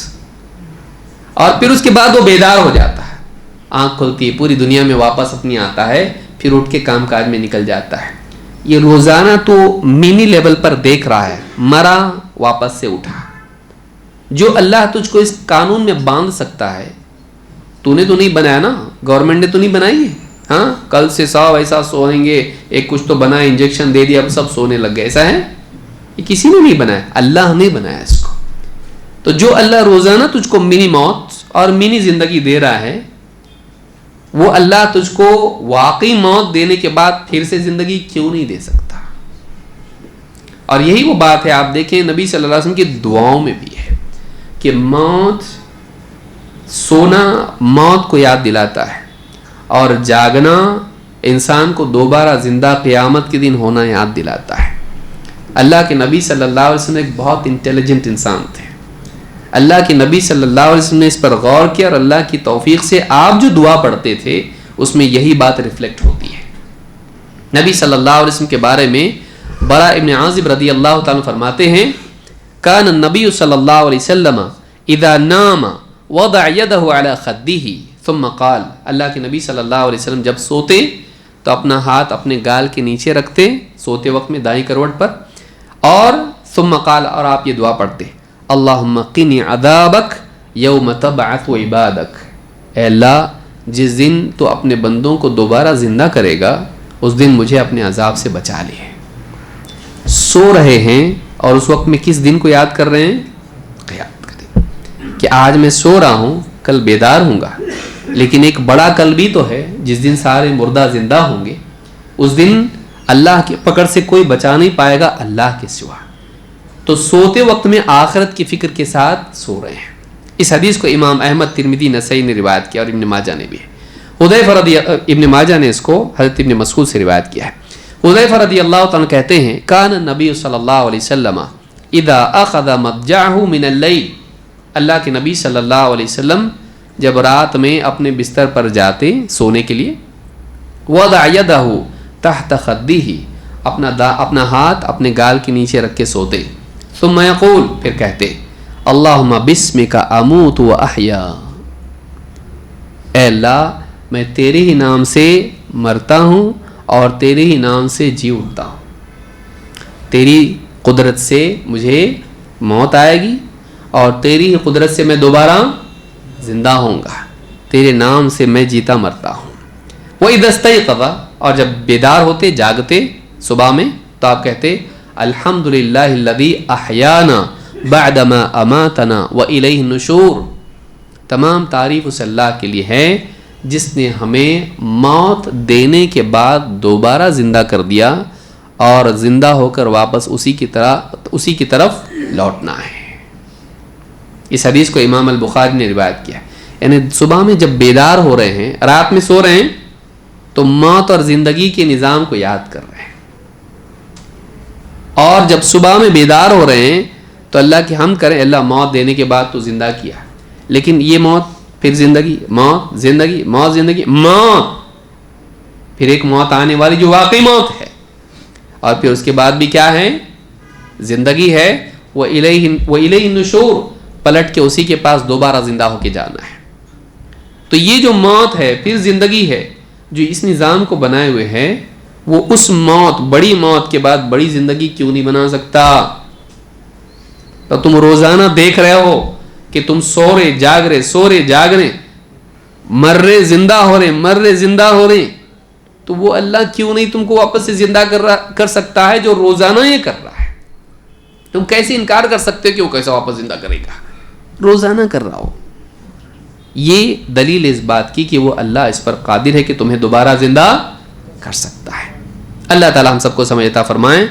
اور پھر اس کے بعد وہ بیدار ہو جاتا ہے، آنکھ کھلتی ہے، پوری دنیا میں واپس اپنی آتا ہے، پھر اٹھ کے کام کاج میں نکل جاتا ہے. یہ روزانہ تو منی لیول پر دیکھ رہا ہے، مرا واپس سے اٹھا. جو اللہ تجھ کو اس قانون میں باندھ سکتا ہے، تو نے تو نہیں بنایا نا، گورنمنٹ نے تو نہیں بنائی ہے. ہاں کل سے سب ایسا سوئیں گے, ایک کچھ تو بنا انجیکشن دے دیا اب سب سونے لگ گئے, ایسا ہے؟ یہ کسی نے نہیں بنایا, اللہ نے بنایا اس کو. تو جو اللہ روزانہ تجھ کو منی موت اور منی زندگی دے رہا ہے, وہ اللہ تجھ کو واقعی موت دینے کے بعد پھر سے زندگی کیوں نہیں دے سکتا؟ اور یہی وہ بات ہے, آپ دیکھیں نبی صلی اللہ علیہ وسلم کی دعاؤں میں بھی ہے کہ موت, سونا موت کو یاد دلاتا ہے, اور جاگنا انسان کو دوبارہ زندہ قیامت کے دن ہونا یاد دلاتا ہے. اللہ کے نبی صلی اللہ علیہ وسلم ایک بہت انٹیلیجنٹ انسان تھے. اللہ کے نبی صلی اللہ علیہ وسلم نے اس پر غور کیا, اور اللہ کی توفیق سے آپ جو دعا پڑھتے تھے اس میں یہی بات ریفلیکٹ ہوتی ہے. نبی صلی اللہ علیہ وسلم کے بارے میں برا ابن عازب رضی اللہ تعالیٰ فرماتے ہیں, کان النبی صلی اللہ علیہ وسلم اذا نام وضع یدہ علی خدہ ثم قال, اللہ کے نبی صلی اللہ علیہ وسلم جب سوتے تو اپنا ہاتھ اپنے گال کے نیچے رکھتے سوتے وقت میں دائیں کروٹ پر, اور ثم قال, اور آپ یہ دعا پڑھتے, اللہم قنی عذابک یوم تبعث عبادک, اے اللہ جس دن تو اپنے بندوں کو دوبارہ زندہ کرے گا اس دن مجھے اپنے عذاب سے بچا لے. سو رہے ہیں اور اس وقت میں کس دن کو یاد کر رہے ہیں؟ قیامت کا دن, کہ آج میں سو رہا ہوں کل بیدار ہوں گا, لیکن ایک بڑا کل بھی تو ہے جس دن سارے مردہ زندہ ہوں گے. اس دن اللہ کی پکڑ سے کوئی بچا نہیں پائے گا اللہ کے سوا. تو سوتے وقت میں آخرت کی فکر کے ساتھ سو رہے ہیں. اس حدیث کو امام احمد, ترمذی, نسائی نے روایت کیا, اور ابن ماجہ نے بھی. حذیفہ رضی ابن ماجہ نے اس کو حضرت ابن مسعود سے روایت کیا ہے. حذیفہ رضی اللہ تعالیٰ کہتے ہیں, کان النبی صلی اللہ علیہ وسلم اذا اخذ مضجعہ من اللیل, اللہ کے نبی صلی اللہ علیہ وسلم جب رات میں اپنے بستر پر جاتے سونے کے لیے, وضع یدہ تحت خدہ, اپنا ہاتھ اپنے گال کے نیچے رکھ کے سوتے, ثم یقول, پھر کہتے, اللہم بسمک اموت و احیا, اے اللہ میں تیرے ہی نام سے مرتا ہوں اور تیرے ہی نام سے جی اٹھتا ہوں. تیری قدرت سے مجھے موت آئے گی اور تیری ہی قدرت سے میں دوبارہ زندہ ہوں گا, تیرے نام سے میں جیتا مرتا ہوں. وَإِذَا اسْتَيْقَظَ, اور جب بیدار ہوتے جاگتے صبح میں تو آپ کہتے, الحمدللہ الذی احیانا بعدما اماتنا وإلیہ النشور, تمام تعریف اس اللہ کے لیے ہے جس نے ہمیں موت دینے کے بعد دوبارہ زندہ کر دیا اور زندہ ہو کر واپس اسی کی طرف لوٹنا ہے. اس حدیث کو امام البخاری نے روایت کیا. یعنی صبح میں جب بیدار ہو رہے ہیں, رات میں سو رہے ہیں, تو موت اور زندگی کے نظام کو یاد کر رہے ہیں, اور جب صبح میں بیدار ہو رہے ہیں تو اللہ کی حمد کریں, اللہ موت دینے کے بعد تو زندہ کیا, لیکن یہ موت پھر زندگی, موت زندگی, موت زندگی, موت, پھر ایک موت آنے والی جو واقعی موت ہے, اور پھر اس کے بعد بھی کیا ہے؟ زندگی ہے. وَإِلَيْهِ النُّشُورُ, پلٹ کے اسی کے پاس دوبارہ زندہ ہو کے جانا ہے. تو یہ جو موت ہے پھر زندگی ہے جو اس نظام کو بنائے ہوئے ہے, وہ اس موت, بڑی موت کے بعد بڑی زندگی کیوں نہیں بنا سکتا؟ تو تم روزانہ دیکھ رہے ہو کہ تم سو رہے جاگ رہے, سو رہے جاگ رہے, مر رہے زندہ ہو رہے, مر رہے زندہ ہو رہے, تو وہ اللہ کیوں نہیں تم کو واپس سے زندہ کر سکتا ہے جو روزانہ یہ کر رہا ہے؟ تم کیسے انکار کر سکتے کہ وہ کیسا واپس زندہ کرے گا؟ روزانہ کر رہا ہو. یہ دلیل اس بات کی کہ وہ اللہ اس پر قادر ہے کہ تمہیں دوبارہ زندہ کر سکتا ہے. اللہ تعالی ہم سب کو سمجھ عطا فرمائیں.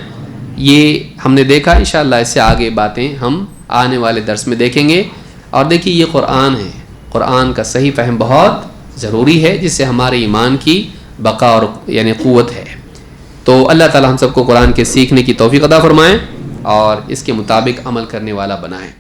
یہ ہم نے دیکھا, انشاءاللہ اس سے آگے باتیں ہم آنے والے درس میں دیکھیں گے. اور دیکھیے یہ قرآن ہے, قرآن کا صحیح فہم بہت ضروری ہے جس سے ہمارے ایمان کی بقا اور یعنی قوت ہے. تو اللہ تعالی ہم سب کو قرآن کے سیکھنے کی توفیق عطا فرمائیں اور اس کے مطابق عمل کرنے والا بنائیں.